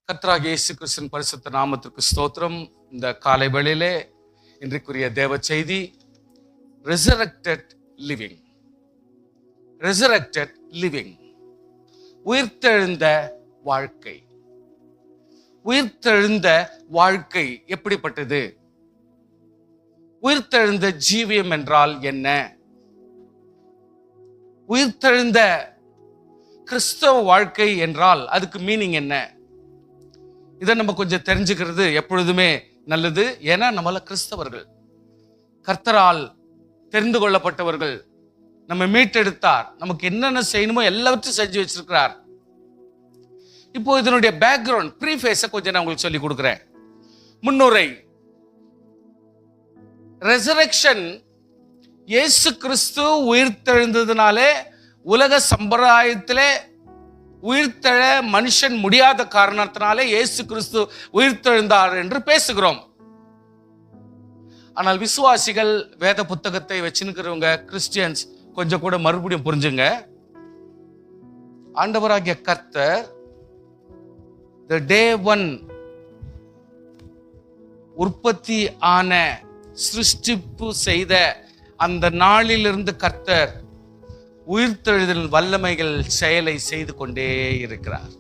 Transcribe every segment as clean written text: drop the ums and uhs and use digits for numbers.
கர்த்தராகிய இயேசு கிறிஸ்துவின் பரிசுத்த நாமத்திற்கு ஸ்தோத்திரம். இந்த காலை வேளையிலே இன்றைக்குரிய தேவ செய்தி resurrected living. resurrected living, உயிர்த்தெழுந்த வாழ்க்கை. உயிர்த்தெழுந்த வாழ்க்கை எப்படிப்பட்டது? உயிர்த்தெழுந்த ஜீவியம் என்றால் என்ன? உயிர்த்தெழுந்த கிறிஸ்தவ வாழ்க்கை என்றால் அதுக்கு மீனிங் என்ன? இதை நம்ம கொஞ்சம் தெரிஞ்சுக்கிறது எப்பொழுதுமே நல்லது. ஏன்னா நம்மள கிறிஸ்தவர்கள், கர்த்தரால் தெரிந்து கொள்ளப்பட்டவர்கள், நம்ம மீட்டெடுத்தார், நமக்கு என்னென்ன செய்யணுமோ எல்லாவற்றையும் செஞ்சு வச்சிருக்கிறார். இப்போ இதனுடைய பேக்ரவுண்ட் ப்ரீஃபேஸை கொஞ்சம் நான் உங்களுக்கு சொல்லி கொடுக்குறேன். முன்னுரை. ரெசரக்ஷன், இயேசு கிறிஸ்து உயிர்த்தெழுந்ததுனாலே உலக சம்பிரதாயத்திலே உயிர்த்தெழ மனுஷன் முடியாத காரணத்தினாலே இயேசு கிறிஸ்து உயிர்த்தெழுந்தார் என்று பேசுகிறோம். ஆனால் விசுவாசிகள், வேத புத்தகத்தை வச்சுக்கிறவங்க, கிறிஸ்டியன்ஸ் கொஞ்சம் கூட மறுபடியும் புரிஞ்சுங்க. ஆண்டவராகிய கர்த்தர் the day one உற்பத்தி ஆன சிருஷ்டிப்பு செய்த அந்த நாளிலிருந்து கர்த்தர் உயிர்த்தெழுதல் வல்லமைகள் செயலை செய்து கொண்டே இருக்கிறார்.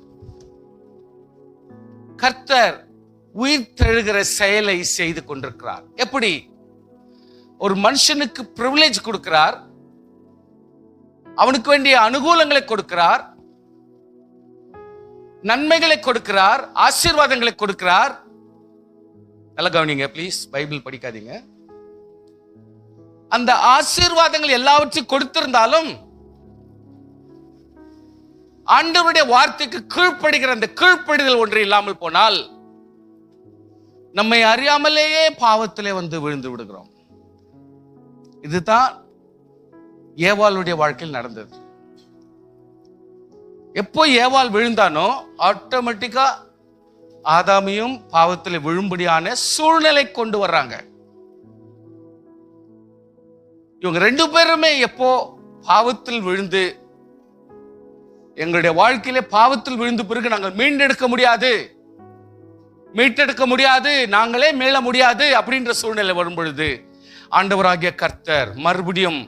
கர்த்தர் உயிர்த்தெழுகிற செயலை செய்து கொண்டிருக்கிறார். எப்படி? ஒரு மனுஷனுக்கு பிரிவிலேஜ் கொடுக்கிறார், அவனுக்கு வேண்டிய அனுகூலங்களை கொடுக்கிறார், நன்மைகளை கொடுக்கிறார், ஆசீர்வாதங்களை கொடுக்கிறார். நல்லா கவனிங்க ப்ளீஸ், பைபிள் படிக்காதீங்க. அந்த ஆசீர்வாதங்கள் எல்லாவற்றையும் கொடுத்திருந்தாலும் ஆண்டவருடைய வார்த்தைக்கு கீழ்ப்படுகிற அந்த கீழ்ப்படிதல் ஒன்று இல்லாமல் போனால் நம்மை அறியாமலேயே பாவத்திலே வந்து விழுந்து விடுகிறோம். இதுதான் ஏவாளுடைய வாழ்க்கையில் நடந்தது. எப்போ ஏவாள் விழுந்தானோ ஆட்டோமேட்டிக்கா ஆதாமையும் பாவத்திலே விழும்படியான சூழ்நிலை கொண்டு வர்றாங்க. இவங்க ரெண்டு பேருமே எப்போ பாவத்தில் விழுந்து, எங்களுடைய வாழ்க்கையிலே பாவத்தில் விழுந்து பிறகு நாங்கள் மீண்டெடுக்க முடியாது, மீட்டெடுக்க முடியாது, நாங்களே மீள முடியாது அப்படின்ற சூழ்நிலை வரும் பொழுது ஆண்டவராகிய கர்த்தர் மறுபடியும்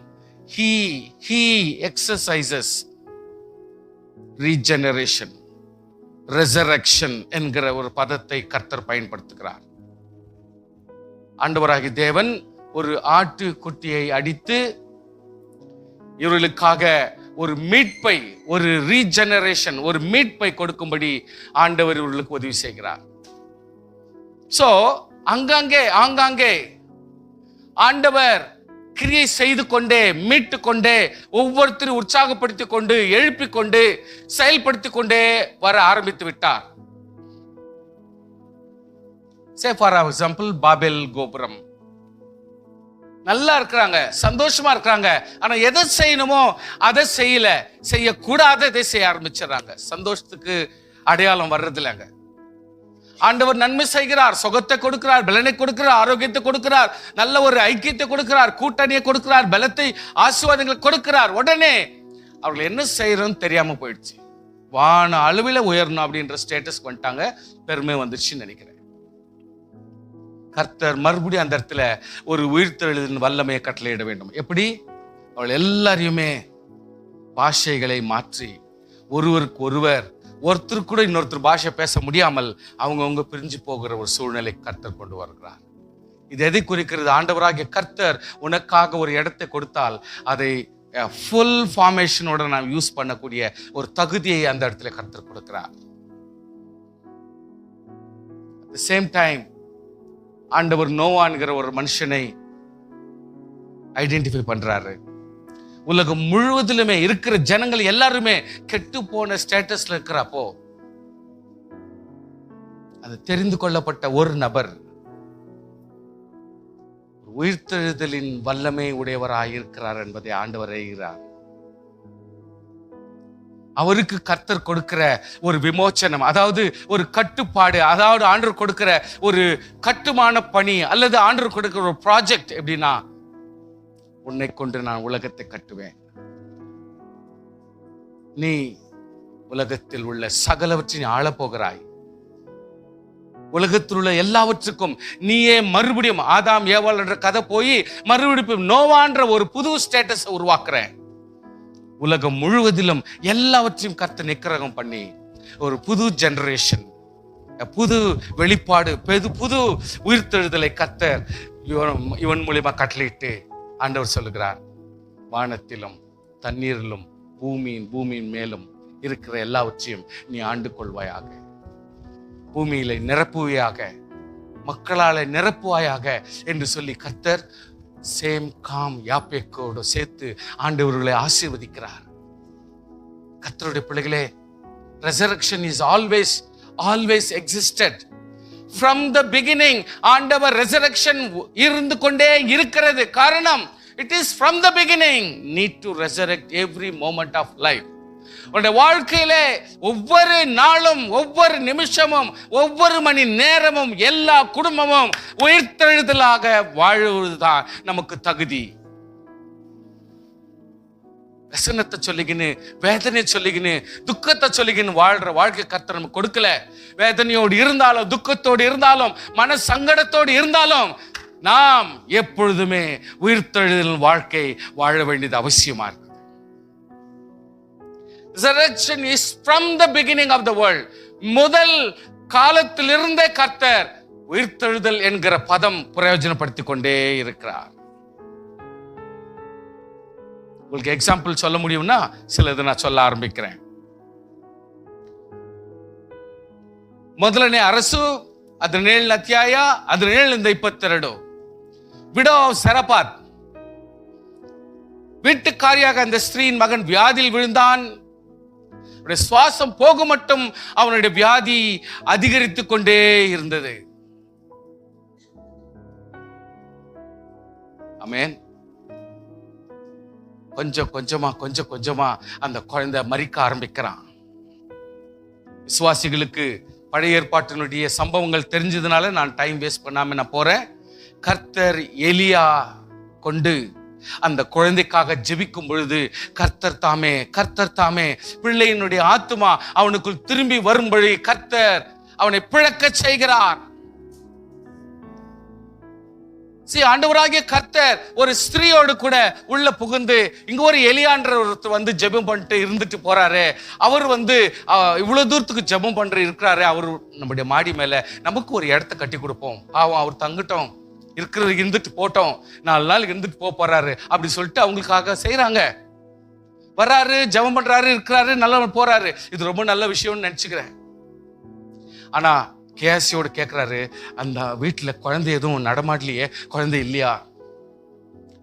he exercises regeneration, resurrection என்கிற ஒரு பதத்தை கர்த்தர் பயன்படுத்துகிறார். ஆண்டவராகிய தேவன் ஒரு ஆட்டு குட்டியை அடித்து இவர்களுக்காக ஒரு மீட்பை, ஒரு ரீஜெனரேஷன், ஒரு மீட்பை கொடுக்கும்படி ஆண்டவர் இவர்களுக்கு உதவி செய்கிறார். சோ ஆங்காங்கே ஆண்டவர் கிரியை செய்து கொண்டே, மீட்டு கொண்டே, ஒவ்வொருத்தரும் உற்சாகப்படுத்திக் கொண்டு, எழுப்பிக் கொண்டு, செயல்படுத்திக் கொண்டே வர ஆரம்பித்து விட்டார். சே ஃபார் எக்ஸாம்பிள், பாபேல் கோபுரம் நல்லா இருக்கிறாங்க, சந்தோஷமா இருக்கிறாங்க. ஆனா எதை செய்யணுமோ அதை செய்யக்கூடாததை செய்ய ஆரம்பிச்சிடறாங்க. சந்தோஷத்துக்கு அடையாளம் வர்றது இல்லைங்க. ஆண்டவர் நன்மை செய்கிறார், சுகத்தை கொடுக்கிறார், பலனை கொடுக்கிறார், ஆரோக்கியத்தை கொடுக்கிறார், நல்ல ஒரு ஐக்கியத்தை கொடுக்கிறார், கூட்டணியை கொடுக்கிறார், பலத்தை, ஆசீர்வாதங்களை கொடுக்கிறார். உடனே அவர்கள் என்ன செய்யறோம்னு தெரியாம போயிடுச்சு. வான அளவில் உயரணும் அப்படின்ற ஸ்டேட்டஸ் வந்துட்டாங்க. பெருமை வந்துருச்சுன்னு நினைக்கிறேன். கர்த்தர் மறுபடியும் அந்த இடத்துல ஒரு உயிர்த்தெழுதலின் வல்லமையை கட்டளையிட வேண்டும். எப்படி? அவள் எல்லாரையுமே பாஷைகளை மாற்றி, ஒருவருக்கு ஒருவர், ஒருத்தர் கூட இன்னொருத்தர் பாஷை பேச முடியாமல் அவங்கவுங்க பிரிஞ்சு போகிற ஒரு சூழ்நிலை கர்த்தர் கொண்டு வருகிறார். இது எதை குறிக்கிறது? ஆண்டவராகிய கர்த்தர் உனக்காக ஒரு இடத்தை கொடுத்தால் அதை ஃபுல் ஃபார்மேஷனோட நாம் யூஸ் பண்ணக்கூடிய ஒரு தகுதியை அந்த இடத்துல கர்த்தர் கொடுக்கிறார். At the same time, ஆண்டவர் நோவான்கிற ஒரு மனுஷனை ஐடென்டிஃபை பண்றாரு. உலகம் முழுவதிலுமே இருக்கிற ஜனங்கள் எல்லாருமே கெட்டு போன ஸ்டேட்டஸ்ல இருக்கிறப்போ அது தெரிந்து கொள்ளப்பட்ட ஒரு நபர் உயிர்த்தெழுதலின் வல்லமை உடையவராய் இருக்கிறார் என்பதை ஆண்டவர் அறிகிறார். அவருக்கு கர்த்தர் கொடுக்கிற ஒரு விமோச்சனம், அதாவது ஒரு கட்டுப்பாடு, அதாவது ஆண்டவர் கொடுக்கிற ஒரு கட்டுமான பணி அல்லது ஆண்டவர் கொடுக்கிற ஒரு ப்ராஜெக்ட் எப்படின்னா, உன்னை கொண்டு நான் உலகத்தை கட்டுவேன். நீ உலகத்தில் உள்ள சகலவற்றையும் ஆளப் போகிறாய். உலகத்தில் உள்ள எல்லாவற்றுக்கும் நீயே மறுபடியும் ஆதாம் ஏவாள் என்ற கதை போய் மறுபடியும் நோவான்ற ஒரு புது ஸ்டேட்டஸ் உருவாக்குற. உலகம் முழுவதிலும் எல்லாவற்றையும் கர்த்தர் நிக்கிரகம் பண்ணி ஒரு புது ஜெனரேஷன், புது வெளிப்பாடு, புது உயிர்த்தெழுதலை கர்த்தர் இவன் மூலியமா கட்டளையிட்டு ஆண்டவர் சொல்லுகிறார், வானத்திலும் தண்ணீரிலும் பூமியின் மேலும் இருக்கிற எல்லாவற்றையும் நீ ஆண்டு கொள்வாயாக, பூமியில நிரப்புவையாக, மக்களால நிரப்புவாயாக என்று சொல்லி கர்த்தர் சேம் காம் யாப்பேக்கோடு சேர்த்து ஆண்டவர்களை ஆசீர்வதிக்கிறார். கர்த்தருடைய பிள்ளைகளே, resurrection is always existed from the beginning. ஆண்டவர் resurrection இருந்து கொண்டே இருக்கிறது. காரணம், it is from the beginning need to resurrect every moment of life. உன்னுடைய வாழ்க்கையிலே ஒவ்வொரு நாளும், ஒவ்வொரு நிமிஷமும், ஒவ்வொரு மணி நேரமும் எல்லா குடும்பமும் உயிர்த்தெழுதலாக வாழ்வதுதான் நமக்கு தகுதி. வசனத்தை சொல்லிக்கின்னு, வேதனை சொல்லிக்கின்னு, துக்கத்தை சொல்லிக்கின்னு வாழ்ற வாழ்க்கை கர்த்தர் நமக்கு கொடுக்கல. வேதனையோடு இருந்தாலும், துக்கத்தோடு இருந்தாலும், மன சங்கடத்தோடு இருந்தாலும் நாம் எப்பொழுதுமே உயிர்த்தெழுதல் வாழ்க்கை வாழ வேண்டியது அவசியமா இருக்கு. Resurrection is from the beginning of the world. முதல் காலத்திலிருந்தே கர்த்தர் உயிர்த்தெழுதல் என்கிற பதம் பிரயோஜனப்படுத்திக் கொண்டே இருக்கிறார். உங்களுக்கு எக்ஸாம்பிள் சொல்ல முடியும்னா சிலது நான் சொல்ல ஆரம்பிக்கிறேன். ಮೊದಲನೇ ಅರಸು 17 ಅಧ್ಯಾಯ 17-22. Widow of ಸರಪಾತ್. வீட்டுக்காரியாக அந்த ஸ்திரீயின் மகன் வியாதியில் விழுந்தான். சுவாசம் போகும் மட்டும் அவனுடைய வியாதி அதிகரித்துக் கொண்டே இருந்தது. ஆமென். கொஞ்சம் கொஞ்சமா அந்த குழந்தை மரிக்க ஆரம்பிக்கிறான். விசுவாசிகளுக்கு பழைய ஏற்பாட்டினுடைய சம்பவங்கள் தெரிஞ்சதுனால நான் டைம் வேஸ்ட் பண்ணாம நான் போறேன். கர்த்தர் எலியா கொண்டு அந்த குழந்தைக்காக ஜெபிக்கும் பொழுது கர்த்தர் தாமே பிள்ளையினுடைய ஆத்துமா அவனுக்குள் திரும்பி வரும்படி கர்த்தர் அவனை பிழைக்க செய்கிறார். ஆண்டவராகிய கர்த்தர் ஒரு ஸ்திரீயோடு கூட உள்ள புகுந்து, இங்க ஒரு எலியான்ற ஒருத்தர் வந்து ஜெபம் பண்ணிட்டு இருந்துட்டு போறாரு. அவர் வந்து இவ்வளவு தூரத்துக்கு ஜெபம் பண்ற இருக்கிறாரு. அவர் நம்முடைய மாடி மேல நமக்கு ஒரு இடத்த கட்டி கொடுப்போம், பாவம் அவர் தங்கட்டும், இருக்கிறது இருந்துட்டு போட்டோம், 4 நாள் இருந்துட்டு போறாரு அப்படி சொல்லிட்டு அவங்களுக்காக செய்யறாங்க. வர்றாரு, ஜெபம் பண்றாரு, இருக்கிறாரு, நல்லா போறாரு. இது ரொம்ப நல்ல விஷயம்னு நினைச்சுக்கிறேன். ஆனா கேசியோடு கேட்கிறாரு, அந்த வீட்டுல குழந்தை எதுவும் நடமாடலையே, குழந்தை இல்லையா?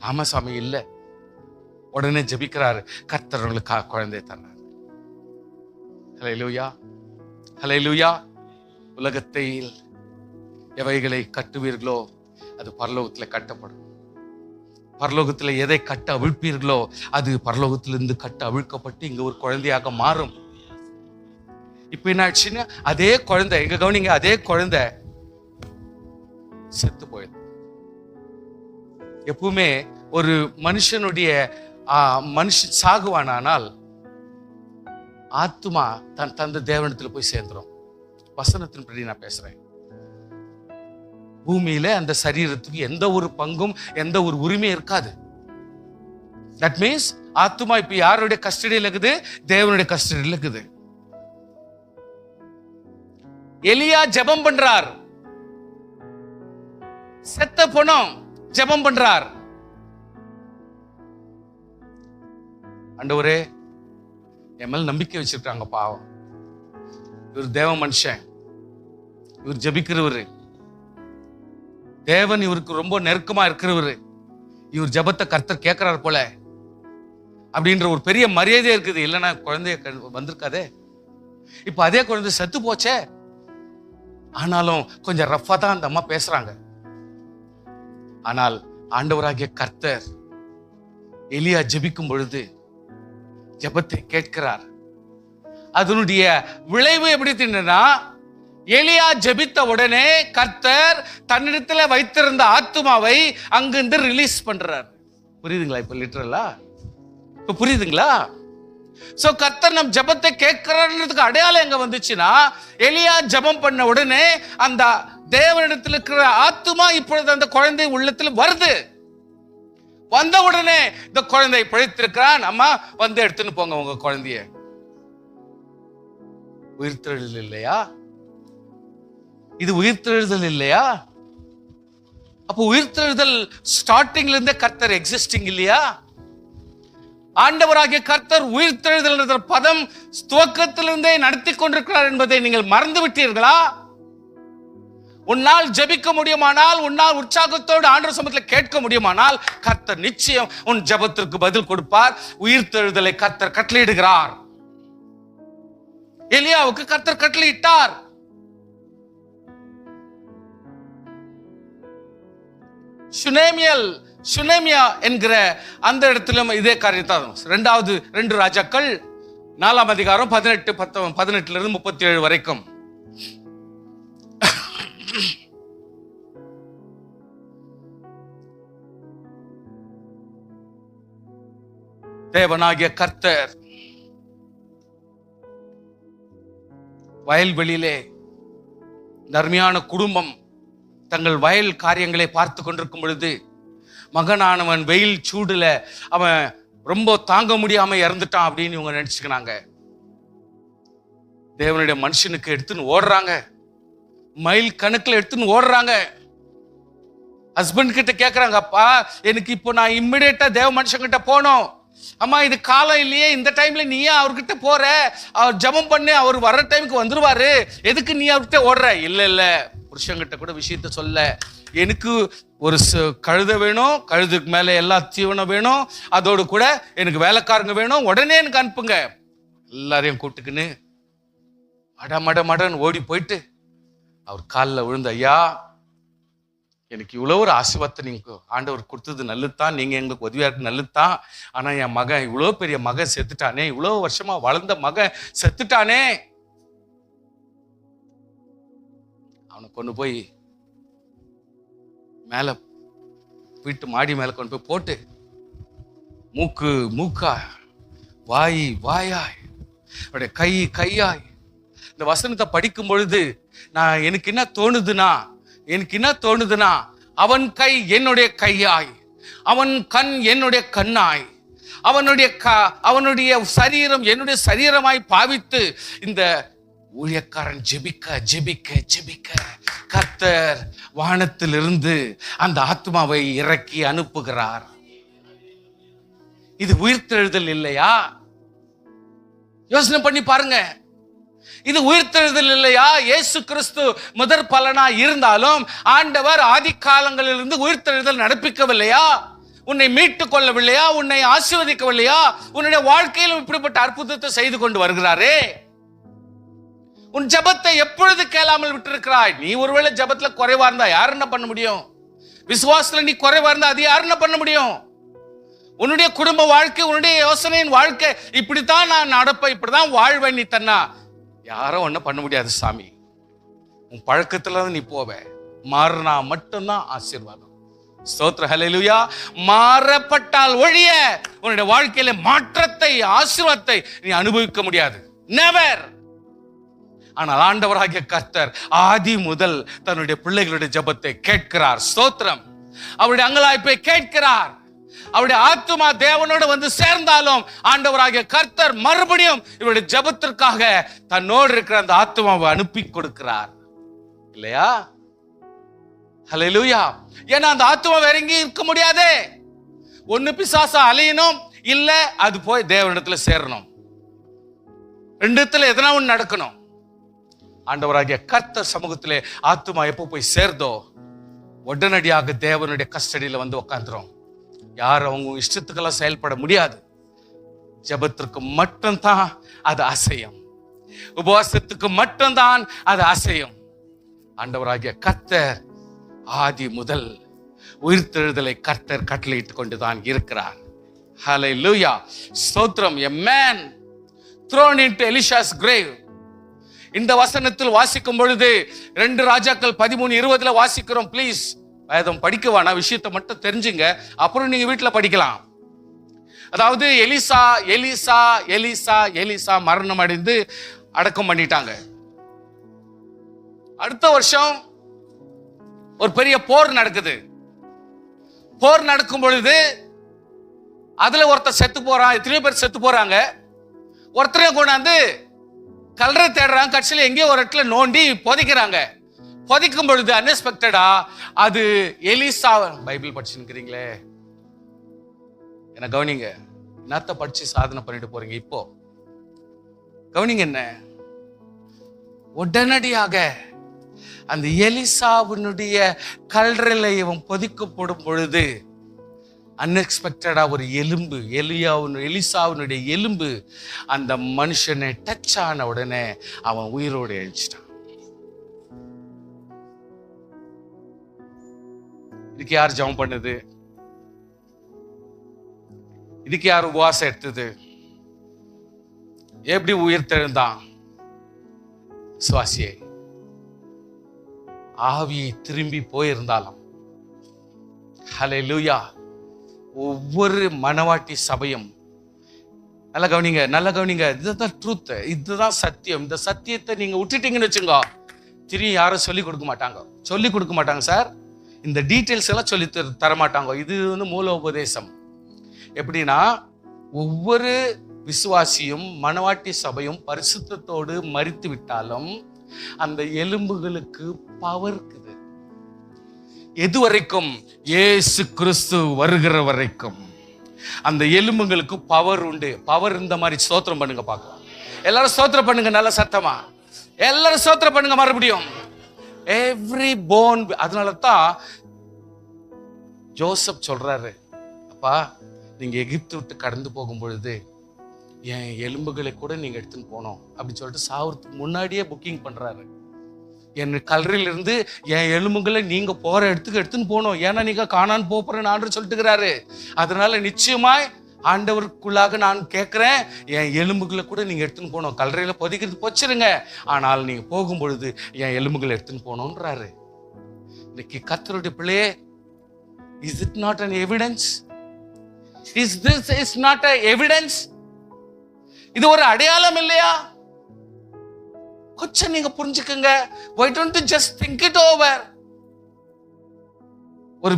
ஆமா சாமி இல்ல. உடனே ஜெபிக்கிறாரு, கர்த்தர் அவங்களுக்காக குழந்தையை தர்றாரு. ஹல்லேலூயா, ஹல்லேலூயா. உலகத்தில் எவைகளை கட்டுவீர்களோ அது பரலோகத்துல கட்டப்படும். பரலோகத்துல எதை கட்ட அவிழ்ப்பீர்களோ அது பரலோகத்திலிருந்து கட்ட அவிழ்க்கப்பட்டு இங்க ஒரு குழந்தையாக மாறும். இப்ப என்ன ஆச்சுன்னா, அதே குழந்தை, எங்க கவனிங்க, அதே குழந்தை செத்து போயிடுது. எப்பவுமே ஒரு மனுஷனுடைய மனுஷன் சாகுவானால் ஆத்துமா தன் தந்த தேவனத்துல போய் சேர்ந்துடும். வசனத்தின்படி நான் பேசுறேன். பூமியில அந்த சரீரத்துக்கு எந்த ஒரு பங்கும் எந்த ஒரு உரிமையும் இருக்காது. தட் மீன்ஸ் ஆத்துமா இப்ப யாருடைய கஸ்டடியில் இருக்குது? தேவனுடைய கஸ்டடியில் இருக்குது. எலியா ஜெபம் பண்றார், செத்த பணம் ஜெபம் பண்றார். ஆண்டவரே, என் மேல நம்பிக்கை வச்சிருக்காங்க, பாவம், இவர் தேவ மனுஷன், இவர் ஜெபிக்கிறவரு, தேவன் இவருக்கு ரொம்ப நெருக்கமா இருக்கிறவரு, இவர் ஜெபத்தை கர்த்தர் கேட்கிறார் போல அப்படின்ற ஒரு பெரிய மரியாதை இருக்குது. இல்லைன்னா குழந்தைய வந்திருக்காதே. இப்ப அதே குழந்தை செத்து போச்சே. ஆனாலும் கொஞ்சம் ரஃபா தான் அந்த அம்மா பேசுறாங்க. ஆனால் ஆண்டவராகிய கர்த்தர் எலியா ஜெபிக்கும் பொழுது ஜெபத்தை கேட்கிறார். அதனுடைய விளைவு எப்படி தெரியுதுன்னா, எலியா ஜெபித்த உடனே கர்த்தர் தன்னிடத்துல வைத்திருந்த ஆத்துமாவை அங்கிருந்து ரிலீஸ் பண்றார். புரியுதுங்களா? இப்ப லிட்டரலா இப்ப புரியுதுங்களா? சோ கர்த்தர் நம் ஜெபத்தை கேட்கிறார்ன்றதுக்கு அடையாளம் எங்க வந்துச்சுன்னா, எலியா ஜெபம் பண்ண உடனே அந்த தேவனிடத்தில் இருக்கிற ஆத்துமா இப்பொழுது அந்த குழந்தை உள்ளத்தில் வருது. வந்த உடனே இந்த குழந்தை பிழைத்திருக்கிறான். அம்மா வந்து எடுத்துன்னு போங்க உங்க குழந்தைய. உயிர்த்தெழுதல் இல்லையா இது? உயிர்த்தெழுதல் இல்லையா? அப்போ உயிர்த்தெழுதல் ஸ்டார்டிங்ல இருந்தே கர்த்தர் எக்ஸிஸ்டிங் இல்லையா? ஆண்டவராகிய கர்த்தர் உயிர்த்தெழுதல் என்ற பதம் துவக்கத்திலிருந்தே நடத்தி கொண்டிருக்கிறார் என்பதை நீங்கள் மறந்து விட்டீர்களா? உன்னால் ஜெபிக்க முடியுமானால், உன்னால் உற்சாகத்தோடு ஆண்டவர் சமூகத்தில் கேட்க முடியுமானால், கர்த்தர் நிச்சயம் உன் ஜெபத்திற்கு பதில் கொடுப்பார். உயிர்த்தெழுதலை கர்த்தர் கட்டளையிடுகிறார். எலியாவுக்கு கர்த்தர் கட்டளையிட்டார். சுனேமியா என்கிற அந்த இடத்திலும் இதே காரியத்தான். 2 ராஜாக்கள் 4ஆம் அதிகாரம் 18 37 வரைக்கும். தேவனாகிய கர்த்தர் வயல்வெளியிலே நர்மையான குடும்பம் தங்கள் வயல் காரியங்களை பார்த்து கொண்டிருக்கும் பொழுது, மகனானவன் வெயில் சூடுல அவன் ரொம்ப தாங்க முடியாம இறந்துட்டான் அப்படின்னு இவங்க நினைச்சுக்கிறாங்க. தேவனுடைய மனுஷனுக்கு எடுத்துன்னு ஓடுறாங்க, மைல் கணக்குல எடுத்துன்னு ஓடுறாங்க. ஹஸ்பண்ட் கிட்ட கேட்கறாங்க, அப்பா எனக்கு இப்போ நான் இம்மிடியேட்டா தேவ மனுஷன் கிட்ட போனோம். அம்மா இது காலம் இல்லையே, இந்த டைம்ல நீ ஏன் அவர்கிட்ட போற? அவர் ஜெபம் பண்ணி அவர் வர்ற டைமுக்கு வந்துருவாரு, எதுக்கு நீ அவர்கிட்ட ஓடுற? இல்ல புருஷங்கிட்ட கூட விஷயத்த சொல்ல, எனக்கு ஒரு கழுதை வேணும், கழுதுக்கு மேல எல்லா தீவனம் வேணும், அதோடு கூட எனக்கு வேலைக்காரங்க வேணும், உடனே எனக்கு அனுப்புங்க. எல்லாரையும் கூப்பிட்டுக்குன்னு மடன்னு ஓடி போயிட்டு அவர் காலில் விழுந்த, ஐயா எனக்கு இவ்வளோ ஒரு ஆசீர்வாதத்தை நீங்க ஆண்டவர் கொடுத்தது நல்லதுதான், நீங்க எங்களுக்கு உதவியா இருக்கு நல்லதுதான். ஆனா என் மகன், இவ்வளோ பெரிய மகன் செத்துட்டானே, இவ்வளோ வருஷமா வளர்ந்த மகன் செத்துட்டானே. அவனை கொண்டு போய் மேல வீட்டு மாடி மேல கொண்டு போய் போட்டு, மூக்கு மூக்கா, வாய் வாயாய், அவருடைய கை கையாய். இந்த வசனத்தை படிக்கும் பொழுது எனக்கு என்ன தோணுதுன்னா, அவன் கை என்னுடைய கையாய், அவன் கண் என்னுடைய கண்ணாய், அவனுடைய சரீரம் என்னுடைய சரீரமாய் பாவித்து இந்த ஊழியக்காரன் ஜெபிக்க கர்த்தர் வானத்திலிருந்து அந்த ஆத்மாவை இறக்கி அனுப்புகிறார். இது உயிர்த்தெழுதல் இல்லையா? யோசனை பண்ணி பாருங்க. இது உயிர்த்தெழுதல் இல்லையா? இயேசு கிறிஸ்து முதற் பலனா இருந்தாலும் ஆண்டவர் ஆதி காலங்களிலிருந்து உயிர்த்தெழுதல் நடப்பிக்கவில்லையா? உன்னை மீட்டுக் கொள்ளவில்லையா? உன்னை ஆசீர்வதிக்கவில்லையா? உன்னுடைய வாழ்க்கையிலும் இப்படிப்பட்ட அற்புதத்தை செய்து கொண்டு வருகிறாரே. உன் ஜெபத்தை எப்பொழுது கேளாமல் விட்டிருக்கிறாய்? நீ ஒருவேளை ஜெபத்துல குறைவா இருந்தா யார் என்ன பண்ண முடியும்? விசுவாசத்துல நீ குறைவா இருந்தா அது யார் என்ன பண்ண முடியும்? உன்னுடைய குடும்ப வாழ்க்கை, உன்னுடைய யோசனையின் வாழ்க்கை, இப்படித்தான் நான் நடப்பேன், இப்படிதான் வாழ்வேன் நீ தன்னா யாரும் ஒன்னும் பண்ண முடியாது சாமி. உன் பழக்கத்துல நீ போவ, மாறினா மட்டும்தான் ஆசீர்வாதம். ஸ்தோத்திர ஹல்லேலூயா. மாறப்பட்டால் ஒழிய உன்னுடைய வாழ்க்கையில மாற்றத்தை, ஆசீர்வாதத்தை நீ அனுபவிக்க முடியாது. நெவர். ஆனால் ஆண்டவராகிய கர்த்தர் ஆதி முதல் தன்னுடைய பிள்ளைகளுடைய ஜெபத்தை கேட்கிறார். ஸ்தோத்திரம். அவருடைய அங்கலாய்ப்பை கேட்கிறார். அவருடைய ஆத்துமா தேவனோடு வந்து சேர்ந்தாலும் ஆண்டவராகிய கர்த்தர் மறுபடியும் இவருடைய ஜெபத்திற்காக தன்னோடு இருக்கிற அந்த ஆத்துமாவை அனுப்பி கொடுக்கிறார். இல்லையா? ஹல்லேலூயா. ஏன்னா அந்த ஆத்துமா வேற எங்கேயும் இருக்க முடியாதே. ஒன்னு பிசாசா அலையணும், இல்ல அது போய் தேவனிடத்துல சேரணும். ரெண்டுத்துல எதனா ஒண்ணு நடக்கணும். ஆண்டவராகிய கர்த்தர் சமூகத்திலே ஆத்துமா எப்போ போய் சேர்ந்தோ உடனடியாக தேவனுடைய கஸ்டடியில வந்து உட்காந்துரும். யாரும் அவங்க இஷ்டத்துக்கெல்லாம் செயல்பட முடியாது. ஜெபத்திற்கு மட்டும்தான் அது அசையும். உபவாசத்துக்கு மட்டும்தான் அது அசையும். ஆண்டவராகிய கர்த்தர் ஆதி முதல் உயிர்த்தெழுதலை கர்த்தர் கட்டளையிட்டு கொண்டுதான் இருக்கிறார். ஹல்லேலூயா. ஸ்தோத்திரம். A man thrown into Elisha's grave. இந்த வசனத்தில் வாசிக்கும் பொழுது 2 ராஜாக்கள் 13:20 வாசிக்கிறோம். ப்ளீஸ் வேதம் படிக்க வேணா, விஷயத்தை மட்டும் தெரிஞ்சுங்க, அப்புறம் நீங்க வீட்டுல படிக்கலாம். அதாவது எலிசா எலிசா எலிசா எலிசா மரணம் அடைந்து அடக்கம் பண்ணிட்டாங்க. அடுத்த வருஷம் ஒரு பெரிய போர் நடக்குது. போர் நடக்கும் பொழுது அதுல ஒருத்தர் செத்து போறான். எத்தனையோ பேர் செத்து போறாங்க. ஒருத்தரையும் கொண்டாந்து கல்லறை தேடுறாங்க. கட்சியில எங்கேயோ ஒரு இடத்துல நோண்டி புதைக்கிறாங்க. புதைக்கும் பொழுது அன்எக்ஸ்பெக்டடா அது எலிசா. பைபிள் படிச்சுக்கிறீங்களே, என்ன கவனிங்க. என்னத்த படிச்சு சாதனை பண்ணிட்டு போறீங்க? இப்போ கவனிங்க, என்ன உடனடியாக அந்த எலிசாவினுடைய கல்லறையில இவன் புதைக்கப்படும் பொழுது அன்எக்ஸ்பெக்டடா ஒரு எலும்பு, எலிசாவினுடைய எலும்பு அந்த மனுஷனை டச் ஆன உடனே அவன் உயிரோடு எழுச்சிட்டான். இதுக்கு யார் ஜெபம் பண்ணுது? இதுக்கு யார் உபவாசம் எடுத்தது? எப்படி உயிர் தெழுந்தான்? சுவாசியே ஆவியை திரும்பி போயிருந்தாலும், ஹல்லேலூயா, ஒவ்வொரு மனவாட்டி சபையும் நல்ல கவனிங்க, நல்ல கவனிங்க. இதுதான் ட்ரூத், இதுதான் சத்தியம். இந்த சத்தியத்தை நீங்க விட்டுட்டீங்கன்னு வச்சுங்க, திரும்பி யாரும் சொல்லி கொடுக்க மாட்டாங்க. சார், இந்த டீட்டெயில்ஸ் எல்லாம் சொல்லி தர மாட்டாங்க. இது மூல உபதேசம். எப்படின்னா, ஒவ்வொரு விசுவாசியும் மனவாட்டி சபையும் பரிசுத்தத்தோடு மரித்து விட்டாலும் அந்த எலும்புகளுக்கு பவர் இருக்குது. எது வரைக்கும்? இயேசு கிறிஸ்து வருகிற வரைக்கும் அந்த எலும்புகளுக்கு பவர் உண்டு. பவர் இந்த மாதிரி ஸ்தோத்திரம் பண்ணுங்க பார்க்கலாம். எல்லாரும் ஸ்தோத்திரம் பண்ணுங்க, நல்ல சத்தமா எல்லாரும் ஸ்தோத்திரம் பண்ணுங்க. மறுபடியும் எவ்ரி போன். அதனால தான் ஜோசப் சொல்றாரு, அப்பா நீங்க எகிப்து விட்டு கடந்து போகும் பொழுது என் எலும்புகளை கூட நீங்க எடுத்துன்னு போனோம் அப்படின்னு சொல்லிட்டு சாவறதுக்கு முன்னாடியே புக்கிங் பண்றாரு. என் கல்லறையிலிருந்து என் எலும்புகளை நீங்க போற இடத்துக்கு எடுத்துன்னு போனோம், ஏன்னா நீங்க காணான்னு போறேன்னு ஆண்டு சொல்லிட்டுக்கிறாரு. அதனால நிச்சயமாய் ஆண்டவருக்குள்ளாக நான் கேட்கிறேன், என் எலும்புகளை கூட நீங்க எடுத்துன்னு போனோம். கல்லறையில புதைக்கிறது போச்சிருங்க, ஆனால் நீங்க போகும் பொழுது என் எலும்புகளை எடுத்துன்னு போனோன்றாரு. இன்னைக்கு கர்த்தருடைய பிள்ளையே, is it not an evidence? is not a evidence? இது ஒரு அடையாளம் இல்லையா? கொஞ்சம் நீங்க புரிஞ்சுக்கங்க. why don't you just think it over? ஒரு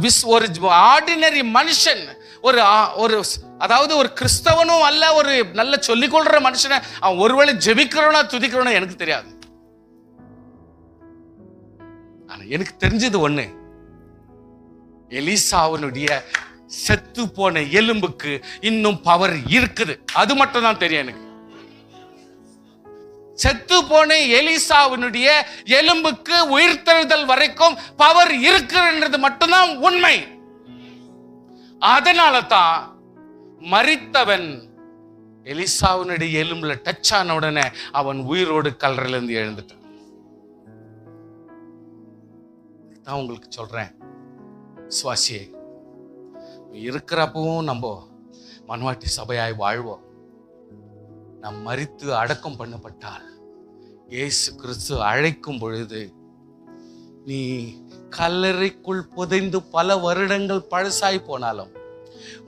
ஆர்டினரி மனுஷன், ஒரு அதாவது ஒரு கிறிஸ்தவனும் அல்ல, ஒரு நல்ல சொல்லிக் கொள்ற மனுஷனை அவன் ஒருவேளை ஜெபிக்கிறவனா துதிக்கிறவனா எனக்கு தெரியாது. ஆனா எனக்கு தெரிஞ்சது ஒண்ணு, எலிசாவினுடைய செத்து போன எலும்புக்கு இன்னும் பவர் இருக்குது. அது மட்டும் தான் தெரியும் எனக்கு. செத்து போன எலிசாவினுடைய எலும்புக்கு உயிர்த்தெழுதல் வரைக்கும் பவர் இருக்குன்றது மட்டும்தான் உண்மை. அதனால தான் மரித்தவன் எலிசாவினுடைய எலும்புல டச் ஆன உடனே அவன் உயிரோடு கல்லறையிலிருந்து எழுந்துட்டான். தான் உங்களுக்கு சொல்றேன், சுவாசியே, இருக்கிறப்பவும் நம்ம மனவாட்டி சபையாய் வாழ்வோம். நாம் மரித்து அடக்கம் பண்ணப்பட்டால் இயேசு கிறிஸ்து அழைக்கும் பொழுது நீ கல்லறைக்குள் புதைந்து பல வருடங்கள் பழசாய் போனாலும்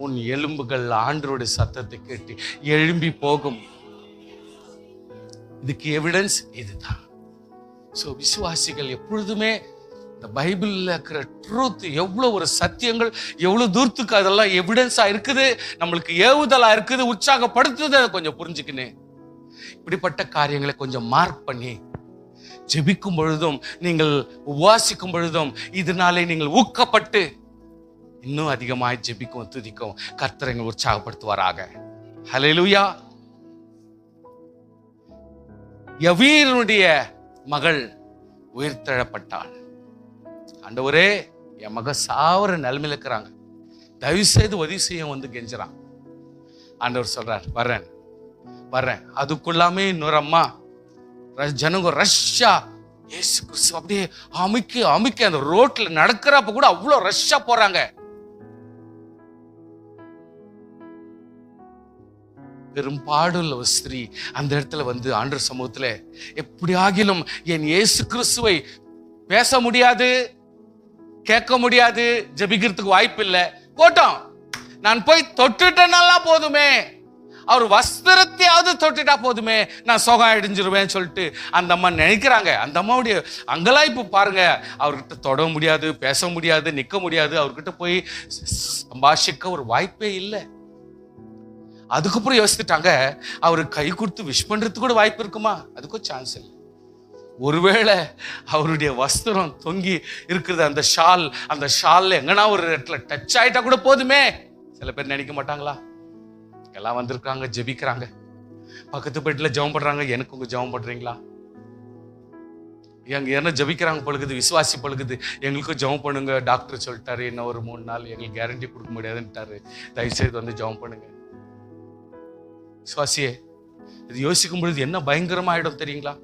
உன் எலும்புகள் ஆண்டவருடைய சத்தத்தை கேட்டு எழும்பி போகும். இதுக்கு எவிடன்ஸ் இதுதான். சோ விசுவாசிகள் எப்பொழுதுமே இந்த பைபிள்ல இருக்கிற ட்ரூத், எவ்வளவு ஒரு சத்தியங்கள், எவ்வளவு தூரத்துக்கு அதெல்லாம் எவிடன்ஸா இருக்குது, நம்மளுக்கு ஏவுதலா இருக்குது, உற்சாகப்படுத்துது. அதை கொஞ்சம் புரிஞ்சுக்கினே இப்படிப்பட்ட காரியங்களை கொஞ்சம் மார்க் பண்ணி ஜெபிக்கும் பொழுதும் நீங்கள் உபவாசிக்கும் பொழுதும் இதனாலே நீங்கள் ஊக்கப்பட்டு இன்னும் அதிகமாய் ஜெபிக்கும் துதிக்கும் கர்த்தரை உற்சாகப்படுத்துவாராக. ஹல்லேலூயா. யவீருடைய மகள் உயிர்த்தெழப்பட்டாள். ஆண்டவரே, என் மக சாவர நிலைமையில இருக்கிறாங்க, தயவு செய்து உதவி செய்ய வந்து கெஞ்சுறான். ஆண்டவர் சொல்றார், வர்றேன். அதுக்குள்ளாமே இன்னொரு அம்மா ஜனங்க ரஷ்ஷா இயேசு கிறிஸ்து அப்படியே அமுக்கி அந்த ரோட்ல நடக்கிறப்ப கூட அவ்வளவு ரஷ்ஷா போறாங்க. பெரும்பாடுள்ள ஒரு ஸ்திரீ அந்த இடத்துல வந்து ஆண்டவர் சமூகத்துல எப்படி ஆகிலும் என் இயேசு கிறிஸ்துவை பேச முடியாது, கேட்க முடியாது, ஜெபிக்கிறதுக்கு வாய்ப்பு இல்லை, போட்டோம், நான் போய் தொட்டுட்டேன்னா போதுமே, அவர் வஸ்திரத்தையாவது தொட்டுட்டா போதுமே, நான் சுகம் அடைஞ்சிருவேன் சொல்லிட்டு அந்த அம்மா நினைக்கிறாங்க. அந்த அம்மாவுடைய அங்கலாய்ப்பு பாருங்க. அவர்கிட்ட தொட முடியாது, பேச முடியாது, நிக்க முடியாது, அவர்கிட்ட போய் சம்பாஷிக்க ஒரு வாய்ப்பே இல்லை. அதுக்கப்புறம் யோசிச்சுட்டாங்க, அவருக்கு கை கொடுத்து விஷ் பண்றதுக்கு கூட வாய்ப்பு இருக்குமா? அதுக்கும் சான்ஸ் இல்லை. ஒருவேளை அவருடைய வஸ்திரம் தொங்கி இருக்கிறது, அந்த ஷால் எங்கன்னா ஒரு இடத்துல டச் ஆயிட்டா கூட போதுமே. சில பேர் நினைக்க மாட்டாங்களா? எல்லாம் வந்திருக்காங்க, ஜெபிக்கிறாங்க, பக்கத்து பெட்டில் ஜெபம் பண்றாங்க, எனக்கு உங்க ஜெபம் பண்றீங்களா? எங்க என்ன ஜெபிக்கிறாங்க பழுகுது, விசுவாசி பழுகுது, எங்களுக்கும் ஜெபம் பண்ணுங்க, டாக்டர் சொல்லிட்டாரு இன்னும் ஒரு 3 நாள் எங்களுக்கு கேரண்டி கொடுக்க முடியாதுன்ட்டாரு, தயவுசெய்து வந்து ஜெபம் பண்ணுங்க. விசுவாசியே, இது யோசிக்கும் பொழுது என்ன பயங்கரமா ஆயிடும் தெரியுங்களா?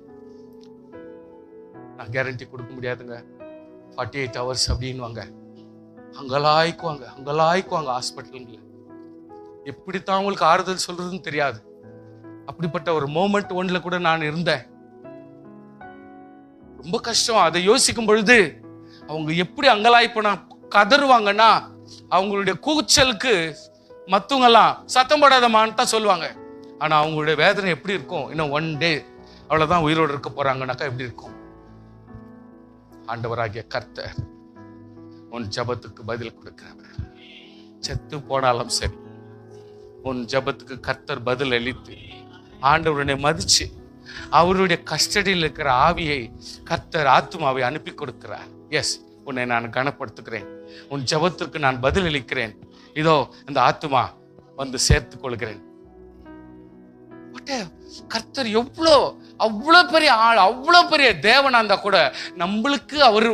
நான் கேரண்டி கொடுக்க முடியாதுங்க, 48 hours அப்படின்வாங்க. அங்கலாய்க்குவாங்க ஹாஸ்பிட்டலுங்கள. எப்படித்தான் அவங்களுக்கு ஆறுதல் சொல்றதுன்னு தெரியாது. அப்படிப்பட்ட ஒரு மோமெண்ட் ஒன்ல கூட நான் இருந்தேன். ரொம்ப கஷ்டம். அதை யோசிக்கும் பொழுது அவங்க எப்படி அங்கலாய்ப்பனா கதறுவாங்கன்னா, அவங்களுடைய கூச்சலுக்கு மத்தவங்க எல்லாம் சத்தம் போடாதமான்னு தான் சொல்லுவாங்க. ஆனா அவங்களுடைய வேதனை எப்படி இருக்கும்? இன்னும் 1 day அவ்வளவுதான் உயிரோடு இருக்க போறாங்கன்னாக்கா எப்படி இருக்கும்? ஆண்டவராகிய கர்த்தர் உன் ஜபத்துக்கு பதில் கொடுக்கிறவர். செத்து போனாலும் சரி, உன் ஜபத்துக்கு கர்த்தர் பதில் அளித்து ஆண்டவருடைய மதிச்சு அவருடைய கஸ்டடியில் இருக்கிற ஆவியை கர்த்தர் ஆத்துமாவை அனுப்பி கொடுக்கிறார். எஸ், உன்னை நான் கனப்படுத்துகிறேன், உன் ஜபத்திற்கு நான் பதில் அளிக்கிறேன், இதோ அந்த ஆத்துமா வந்து சேர்த்துக் கொள்கிறேன். கர்த்தர் அவ்வளோ பெரிய ஆள், அவ்வளோ பெரிய தேவனா இருந்தா கூட நம்மளுக்கு அவர்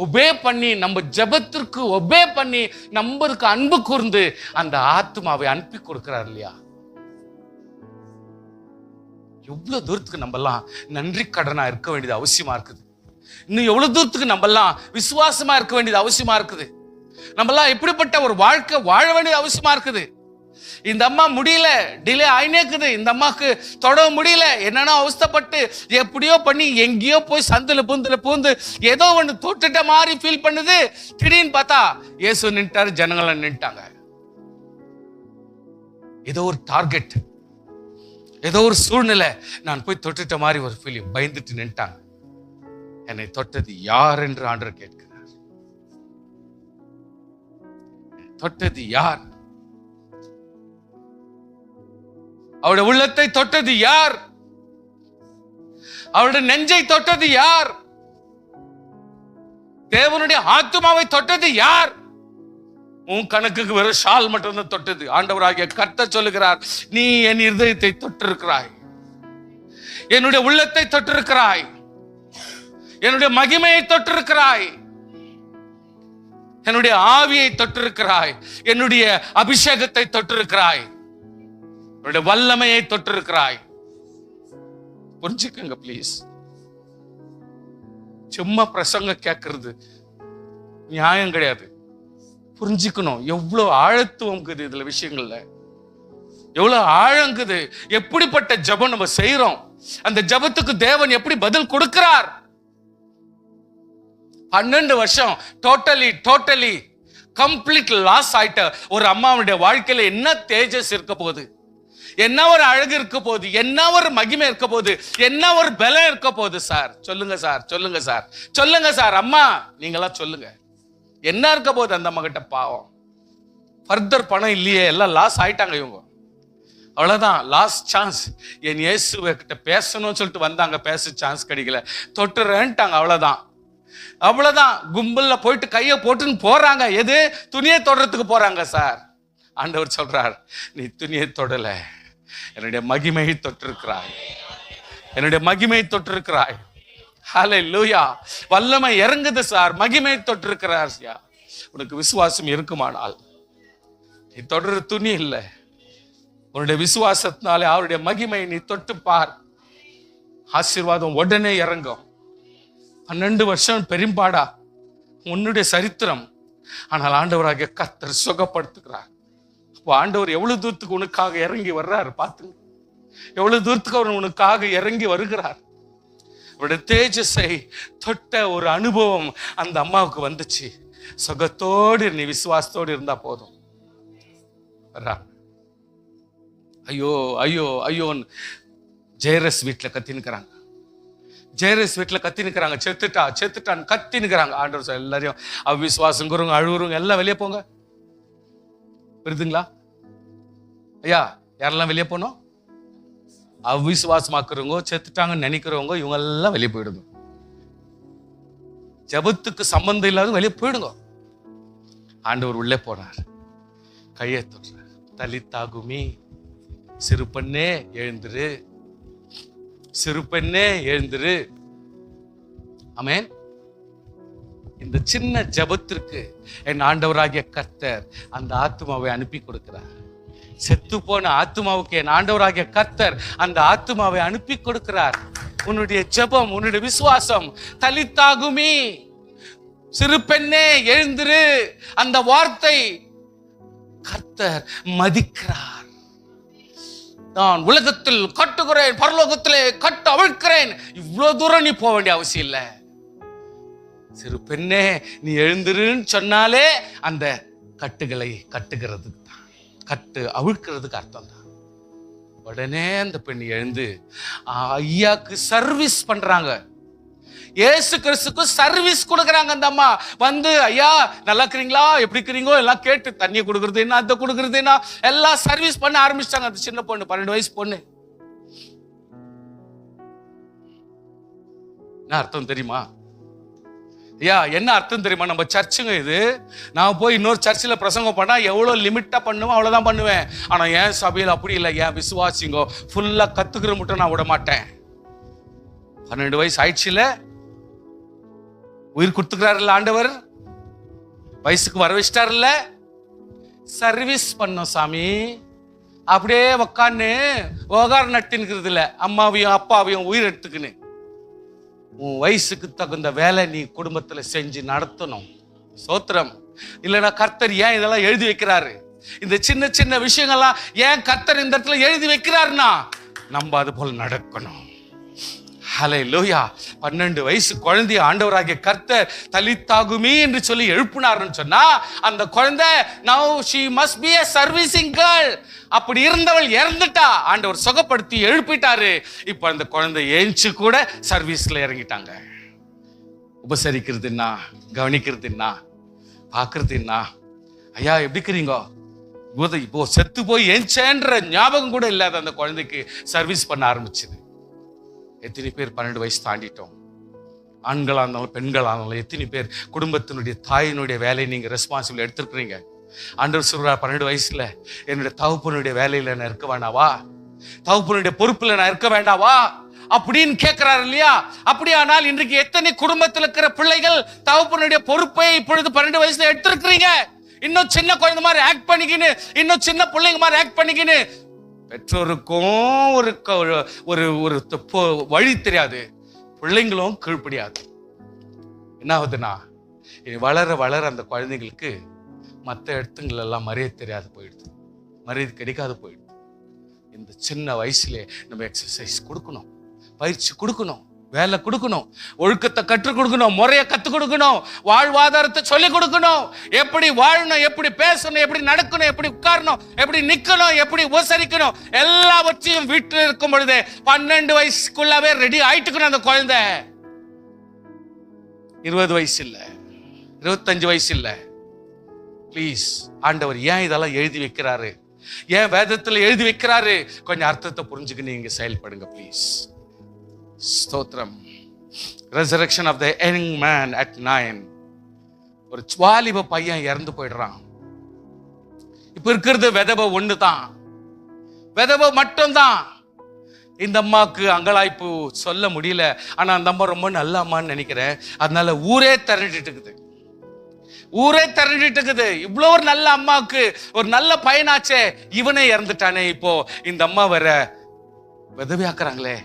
ஒபே பண்ணி, நம்ம ஜெபத்திற்கு ஒபே பண்ணி, நம்மளுக்கு அன்பு கூர்ந்து அந்த ஆத்துமாவை அனுப்பி கொடுக்கிறார் இல்லையா? எவ்வளவு தூரத்துக்கு நம்ம எல்லாம் நன்றி கடனா இருக்க வேண்டியது அவசியமா இருக்குது. இன்னும் எவ்வளவு தூரத்துக்கு நம்ம எல்லாம் விசுவாசமா இருக்க வேண்டியது அவசியமா இருக்குது. நம்ம எல்லாம் எப்படிப்பட்ட ஒரு வாழ்க்கை வாழ வேண்டியது அவசியமா இருக்குது. இந்த அம்மா முடியல, டிலே ஆயினேக்குது, இந்த அம்மாக்கு தொட முடியல, என்னன்னா அவஸ்தப்பட்டு எப்படியோ பண்ணி எங்கேயோ போய் சந்தில பூந்து ஏதோ ஒன்று தொட்டுட்ட மாதிரி ஃபீல் பண்ணுது. திடீர்னு பார்த்தா இயேசு நின்ட்டாரு, ஜனங்களை நின்ட்டாங்க. ஏதோ ஒரு டார்கெட், ஏதோ ஒரு சூழ்நிலை, நான் போய் தொட்டுட்ட மாதிரி ஒரு ஃபீலிங், பயந்துட்டு நின்ட்டாங்க. என்னை தொட்டது யார் என்று ஆண்டவர் கேட்கிறார். தொட்டது யார்? அவருடைய உள்ளத்தை தொட்டது யார்? அவருடைய நெஞ்சை தொட்டது யார்? தேவனுடைய ஆத்துமாவை தொட்டது யார்? உன் கணக்குக்கு வெறும் ஷால் மட்டும்தான் தொட்டது. ஆண்டவராகிய கர்த்தர் சொல்லுகிறார், நீ என் இருதயத்தை தொட்டிருக்கிறாய், என்னுடைய உள்ளத்தை தொட்டிருக்கிறாய், என்னுடைய மகிமையை தொட்டிருக்கிறாய், என்னுடைய ஆவியை தொட்டிருக்கிறாய், என்னுடைய அபிஷேகத்தை தொட்டிருக்கிறாய், என்னுடைய வல்லமையை தொட்டிருக்கிறாய். புரிஞ்சுக்கங்க பிளீஸ். சும்மா பிரசங்க கேட்கறது நியாயம் கிடையாது. புரிஞ்சுக்கணும் எவ்வளவு ஆழத்துவம்ங்குது இதுல விஷயங்கள்ல, எவ்வளவு ஆழங்குது. எப்படிப்பட்ட ஜபம் நம்ம செய்யறோம், அந்த ஜபத்துக்கு தேவன் எப்படி பதில் கொடுக்கிறார். 12 வருஷம் டோட்டலி கம்ப்ளீட் லாஸ் ஆயிட்ட ஒரு அம்மாவுடைய வாழ்க்கையில என்ன தேஜஸ் இருக்க போகுது, என்ன ஒரு அழகு இருக்க போகுது, என்ன ஒரு மகிமை இருக்க போகுது, என்ன ஒரு பலம் இருக்க போகுது. சார் சொல்லுங்க சார், சொல்லுங்க சார், சொல்லுங்க சார். அம்மா நீங்களா சொல்லுங்க, என்ன இருக்க போகுது அந்த மகிட்ட? பாவம், ஃபர்தர் பணம் இல்லையே, எல்லாம் லாஸ் ஆயிட்டாங்க இவங்க. அவ்வளவுதான், லாஸ்ட் சான்ஸ். என் இயேசுவை கிட்ட பேசணும்னு சொல்லிட்டு வந்தாங்க, பேச சான்ஸ் கிடைக்கல, தொட்டுறேன்ட்டாங்க. அவ்வளவுதான். கும்பல்ல போயிட்டு கையை போட்டுன்னு போறாங்க. எது? துணியை தொடறதுக்கு போறாங்க. சார் ஆண்டவர் சொல்றார், நீ துணியை தொடல, என்னுடைய மகிமையை தொட்டிருக்கிறாய், என்னுடைய மகிமையை தொட்டிருக்கிறாய். ஹல்லேலூயா. வல்லமை இறங்குது சார், மகிமை தொட்டிருக்கிறார். உனக்கு விசுவாசம் இருக்குமானால் நீ தொடர துணி இல்லை, உன்னுடைய விசுவாசத்தினாலே அவருடைய மகிமை நீ தொட்டு பார், ஆசீர்வாதம் உடனே இறங்கும். 12 வருஷம் பெரும்பாடா உன்னுடைய சரித்திரம். ஆனால் ஆண்டவராகிய கர்த்தர் சுகப்படுத்துகிறார். ஆண்டவர் எவ்வளவு தூரத்துக்கு உனக்காக இறங்கி வர்றாரு பாத்துங்க, எவ்வளவு தூரத்துக்கு அவர் உனக்காக இறங்கி வருகிறார். அவருடைய தேஜஸை தொட்ட ஒரு அனுபவம் அந்த அம்மாவுக்கு வந்துச்சு. சுகத்தோடு நீ விசுவாசத்தோடு இருந்தா போதும். வர்றாங்க. ஐயோ ஐயோ ஐயோன்னு ஜெயரஸ் வீட்டில் கத்தினுக்கிறாங்க. ஜெயரஸ் வீட்டில் கத்தினுக்கிறாங்க. செத்துட்டான்னு கத்தினுக்கிறாங்க. ஆண்டவர் எல்லாரையும் அவிசுவாசங்கிறவங்க, அழுகுறவங்க எல்லாம் வெளியே போங்க. புரியுதுங்களா ஐயா? யாரெல்லாம் வெளியே போனோம்? அவிசுவாசமாக்குறவங்க, செத்துட்டாங்கன்னு நினைக்கிறவங்க, இவங்க எல்லாம் வெளியே போயிடுங்க. ஜபத்துக்கு சம்பந்தம் இல்லாத வெளியே போயிடுங்க. ஆண்டவர் உள்ளே போனார், கையை தொடுறார். தலித்தாகுமி, சிறு பெண்ணே எழுந்திரு, சிறு பெண்ணே எழுந்திரு. ஆமென். இந்த சின்ன ஜபத்திற்கு என் ஆண்டவராகிய கர்த்தர் அந்த ஆத்துமாவை அனுப்பி கொடுக்கிறார். செத்து போன ஆத்துமாவுக்கு என் ஆண்டவராகிய கர்த்தர் அந்த ஆத்துமாவை அனுப்பி கொடுக்கிறார். உன்னுடைய ஜெபம், உன்னுடைய விசுவாசம், தலித்தாகுமி, சிறு பெண்ணே எழுந்திரு, அந்த வார்த்தை கர்த்தர் மதிக்கிறார். நான் உலகத்தில் கட்டுகிறேன், பரலோகத்திலே கட்டு அவிழ்க்கிறேன். இவ்வளவு தூரம் நீ போக வேண்டிய அவசியம் இல்லை. சிறு பெண்ணே நீ எழுந்திருன்னு சொன்னாலே அந்த கட்டுகளை கட்டுகிறதுக்கு தான், கட்டு அவிழ்க்கிறதுக்கு அர்த்தம் தான். உடனே அந்த பெண் எழுந்து ஐயாக்கு சர்வீஸ் பண்றாங்க. இயேசு கிறிஸ்துக்கு சர்வீஸ் கொடுக்குறாங்க. அந்த அம்மா வந்து, ஐயா நல்லா இருக்கிறீங்களா, எப்படி இருக்கிறீங்களோ எல்லாம் கேட்டு, தண்ணியை கொடுக்கறது என்ன, அதை கொடுக்கறது என்ன, எல்லாம் சர்வீஸ் பண்ண ஆரம்பிச்சிட்டாங்க. அந்த சின்ன பொண்ணு, 12 வயசு பொண்ணு. என்ன அர்த்தம் தெரியுமா ஐயா? என்ன அர்த்தம் தெரியுமா? நம்ம சர்ச்சுங்க இது. நான் போய் இன்னொரு சர்ச்சில் பிரசங்கம் பண்ணா எவ்வளோ லிமிட்டா பண்ணுவேன், அவ்வளோதான் பண்ணுவேன். ஆனால் என் சபையில் அப்படி இல்லை. என் விசுவாசிங்கோ ஃபுல்லா கத்துக்கிற மட்டும் நான் விட மாட்டேன். 12 வயசு ஆயிடுச்சுல, உயிர் கொடுத்துக்கிறாருல்ல ஆண்டவர், வயசுக்கு வர வச்சிட்டாருல்ல, சர்வீஸ் பண்ணோம் சாமி. அப்படியே உக்கான்னு ஓகார நட்டின்னுக்கிறது இல்லை, அம்மாவையும் அப்பாவையும் உயிர் எடுத்துக்கின்னு. உன் வயசுக்கு தகுந்த வேலை நீ குடும்பத்துல செஞ்சு நடத்தணும். சோத்திரம். இல்லைன்னா கர்த்தர் ஏன் இதெல்லாம் எழுதி வைக்கிறாரு? இந்த சின்ன சின்ன விஷயங்கள்லாம் ஏன் கர்த்தர் இந்த இடத்துல எழுதி வைக்கிறாருன்னா நம்ம அது போல நடக்கணும். ஹல்லேலூயா. 12 வயசு குழந்தைய ஆண்டவராகிய கர்த்தர் தலித்தாகுமி என்று சொல்லி எழுப்பினார்னு சொன்னா, அந்த குழந்தை now she must be a servicing girl. அப்படி இருந்தவள் இறந்துட்டா, ஆண்டவர் சுகப்படுத்தி எழுப்பிட்டாரு. இப்ப அந்த குழந்தை ஏஞ்சி கூட சர்வீஸ்ல இறங்கிட்டாங்க. உபசரிக்கிறது என்ன, கவனிக்கிறது என்ன, பாக்குறது என்ன. ஐயா எப்படி இருக்கிறீங்க? இப்போ செத்து போய் ஏஞ்சேன்ற ஞாபகம் கூட இல்லாத அந்த குழந்தைக்கு சர்வீஸ் பண்ண ஆரம்பிச்சது. எத்தனை பேர் 12 வயசு தாண்டிட்டோம்? ஆண்களா இருந்தாலும் பெண்களா இருந்தாலும் எத்தனை பேர் குடும்பத்தினுடைய தாயினுடைய வேலையை நீங்க ரெஸ்பான்சிபிள் எடுத்துருக்கிறீங்க? ஆண்டவர் சொல்றார், 12 வயசுல என்னுடைய தகப்பனுடைய வேலையில நான் இருக்க வேண்டாவா, தகப்பனுடைய பொறுப்புல நான் இருக்க வேண்டாவா அப்படின்னு கேட்கிறாரு இல்லையா? அப்படியானால் இன்றைக்கு எத்தனை குடும்பத்தில் இருக்கிற பிள்ளைகள் தகப்பனுடைய பொறுப்பை இப்பொழுது 12 வயசுல எடுத்திருக்கிறீங்க? இன்னும் சின்ன குழந்தை மாதிரி ஆக்ட் பண்ணிக்கின்னு, இன்னும் சின்ன பிள்ளைங்க மாதிரி ஆக்ட் பண்ணிக்கின்னு. பெற்றோருக்கும் ஒரு வழி தெரியாது, பிள்ளைங்களும் கீழ்ப்படியாது. என்ன ஆகுதுன்னா, வளர வளர அந்த குழந்தைங்களுக்கு மற்ற இடத்துங்கள் எல்லாம் மரியாதை தெரியாது போயிடுது, மரியாதை கிடைக்காது போயிடுது. இந்த சின்ன வயசுல நம்ம எக்ஸசைஸ் கொடுக்கணும், பயிற்சி கொடுக்கணும், வேலை கொடுக்கணும், ஒழுக்கத்தை கற்றுக் கொடுக்கணும், முறையை கற்றுக் கொடுக்கணும், வாழ்வாதாரத்தை சொல்லிக் கொடுக்கணும், எப்படி வாழணும், எப்படி பேசணும், எப்படி நடக்கணும், எப்படி உட்காரணும், எப்படி நிக்கணும், எப்படி உபசரிக்கணும், எல்லாவற்றையும் வீட்டில் இருக்கும் பொழுது 12 வயசுக்குள்ளாவே ரெடி ஆயிட்டுக்கணும். அந்த குழந்தை 20 வயசு இல்ல, 25 வயசு இல்ல. பிளீஸ், ஆண்டவர் ஏன் இதெல்லாம் எழுதி வைக்கிறாரு, ஏன் வேதத்துல எழுதி வைக்கிறாரு? கொஞ்சம் அர்த்தத்தை புரிஞ்சுக்கின்னு நீங்க செயல்படுங்க பிளீஸ். ஸ்தோத்திரம். Resurrection of the young man at 9. ஒரு வாலிப பையன் இறந்து போயிடுறான். இப்ப இருக்கிறது விதவை ஒண்ணு தான், விதவை மட்டும்தான். இந்த அம்மாவுக்கு அங்கலாய்ப்பு சொல்ல முடியல. ஆனா அந்த அம்மா ரொம்ப நல்ல அம்மான்னு நினைக்கிறேன். அதனால ஊரே திரண்டிட்டு இருக்குது, ஊரே திரண்டிட்டு இருக்குது. இவ்வளோ ஒரு நல்ல அம்மாவுக்கு ஒரு நல்ல பையனாச்சே, இவனே இறந்துட்டானே, இப்போ இந்த அம்மா வேற விதவையாக்குறாங்களே,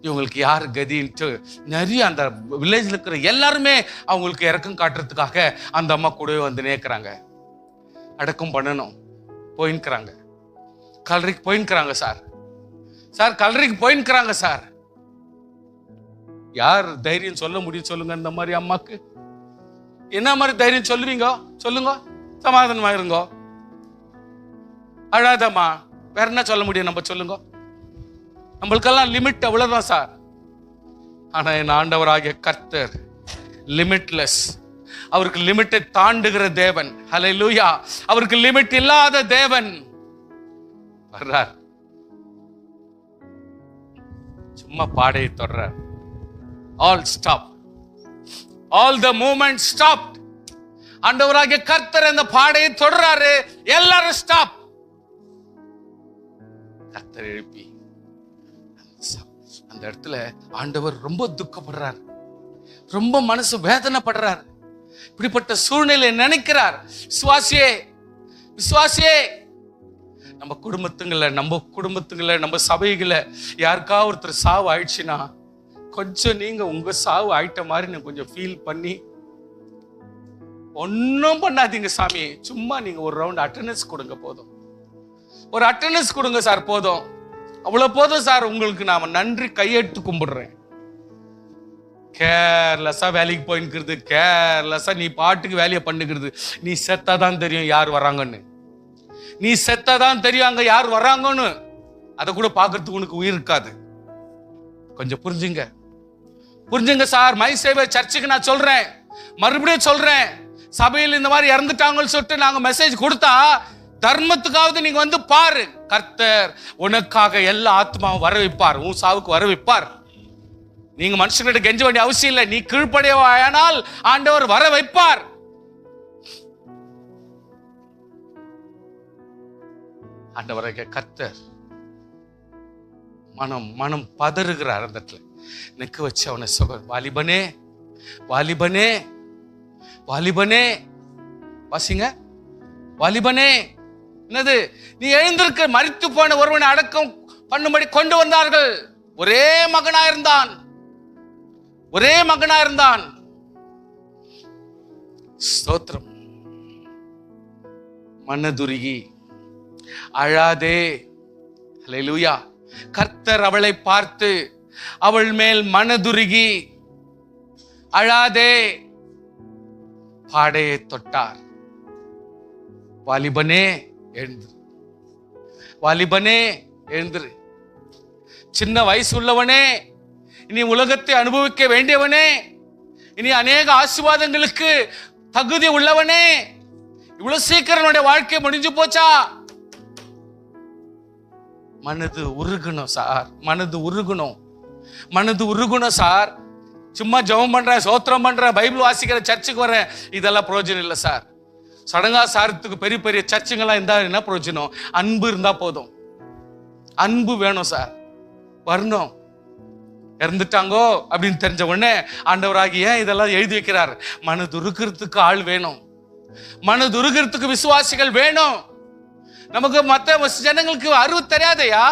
இவங்களுக்கு யார் கதின்ட்டு நிறைய அந்த வில்லேஜில் இருக்கிற எல்லாருமே அவங்களுக்கு இறக்கம் காட்டுறதுக்காக அந்த அம்மா கூடவே வந்து நேர்க்கிறாங்க. அடக்கம் பண்ணணும் போயின்னுக்கிறாங்க, கல்லறைக்கு போயின்னுக்கிறாங்க. சார் கல்லறைக்கு போயின்னுக்கிறாங்க சார். யார் தைரியம் சொல்ல முடியும் சொல்லுங்க? இந்த மாதிரி அம்மாக்கு என்ன மாதிரி தைரியம் சொல்லுவீங்க? சொல்லுங்க, சமாதானமா இருங்க. அழாதம்மா. வேற என்ன சொல்ல முடியும்? நம்ம சொல்லுங்க. நம்மளுக்கெல்லாம் லிமிட் அவ்வளவுதான் சார். ஆனா என் ஆண்டவராகிய கர்த்தர் லிமிட்லெஸ். அவருக்கு லிமிட்டை தாண்டுகிற தேவன். ஹல்லேலூயா. அவருக்கு லிமிட் இல்லாத தேவன் வர்றார். சும்மா பாடையை தொடர்றார். All stop. All the moment stop. ஆண்டவராகிய கர்த்தர் அந்த பாடையை தொடர்றாரு. எல்லாரும் ஸ்டாப். கர்த்தர் எழுப்பி அந்த இடத்துல ஆண்டவர் ரொம்ப துக்கப்படுறார், ரொம்ப மனசு வேதனைப்படுறார். இப்படிப்பட்ட சூழ்நிலை நினைக்கிறார். விசுவாசியே, விசுவாசியே, நம்ம குடும்பத்துங்கள நம்ம சபைகளை யாருக்கா ஒருத்தர் சாவு ஆயிடுச்சுன்னா கொஞ்சம் நீங்க உங்க சாவு ஆயிட்ட மாதிரி நீங்க கொஞ்சம் ஃபீல் பண்ணி ஒன்னும் பண்ணாதீங்க சாமி. சும்மா நீங்க ஒரு ரவுண்ட் அட்டெண்டன்ஸ் கொடுங்க போதும். ஒரு அட்டெண்டன்ஸ் கொடுங்க சார் போதும். அவ்வளவு போதும் சார். உங்களுக்கு நாம நன்றி கையெடுத்து கும்பிடுறேன். கேர்லெஸ்ஸா வேலைக்கு போயின்னுக்கிறது, கேர்லெஸ்ஸா நீ பாட்டுக்கு வேலையை பண்ணுகிறது. நீ செத்தாதான் தெரியும் யார் வராங்கன்னு. நீ செத்தாதான் தெரியும் அங்க யார் வராங்கன்னு. அதை கூட பாக்குறதுக்கு உனக்கு உயிர் இருக்காது. கொஞ்சம் புரிஞ்சுங்க சார். மை சேவை சர்ச்சுக்கு நான் சொல்றேன், மறுபடியும் சொல்றேன். சபையில் இந்த மாதிரி இறந்துட்டாங்கன்னு சொல்லிட்டு நாங்க மெசேஜ் கொடுத்தா தர்மத்துக்காவது நீங்க வந்து பாரு. கர்த்தர் உனக்காக எல்லா ஆத்மாவும் வர வைப்பார். உன் சாவுக்கு வர வைப்பார். நீங்க மனுஷங்கிட்ட கெஞ்ச வேண்டிய அவசியம் இல்லை. நீ கீழ்ப்படையானால் ஆண்டவர் வர வைப்பார். ஆண்டவராகிய கர்த்தர் மனம் பதறுகிறார். அந்த இடத்துல நிக்க வச்சு அவனை சொல்ற, வாலிபனே வாலிபனே வாலிபனே, வாசிங்க, வாலிபனே. என்னது? நீ எழுந்திருக்க. மரித்து போன ஒருவனை அடக்கம் பண்ணும்படி கொண்டு வந்தார்கள். ஒரே மகனாயிருந்தான். ஸ்தோத்திரம். மனதுருகி அழாதே. ஹல்லேலூயா. கர்த்தர் அவளை பார்த்து அவள் மேல் மனதுருகி அழாதே பாடையை தொட்டார். வாலிபனே எழுந்திரு, வாலிபனே எழுந்திரு. சின்ன வயசு உள்ளவனே, இனி உலகத்தை அனுபவிக்க வேண்டியவனே, இனி அநேக ஆசீர்வாதங்களுக்கு தகுதி உள்ளவனே, இவ்வளவு சீக்கிரம் வாழ்க்கை முடிஞ்சு போச்சா? மனது உருகணும் சார். மனது உருகணும் சார். சும்மா ஜெபம் பண்றேன், சோத்திரம் பண்றேன், பைபிள் வாசிக்கிற, சர்ச்சுக்கு வரேன், இதெல்லாம் பிரயோஜனம் இல்லை சார். சடங்கா சாரத்துக்கு பெரிய பெரிய சர்ச்சுங்கெல்லாம் இருந்தா என்ன பிரயோஜனம்? அன்பு இருந்தா போதும். அன்பு வேணும் சார். வரணும். இறந்துட்டாங்கோ அப்படின்னு தெரிஞ்ச உடனே ஆண்டவராகி ஏன் இதெல்லாம் எழுதி வைக்கிறார்? மனது உருகிறதுக்கு ஆள் வேணும். மனது உருகிறதுக்கு விசுவாசிகள் வேணும். நமக்கு மற்ற ஜனங்களுக்கு அறிவு தெரியாதையா?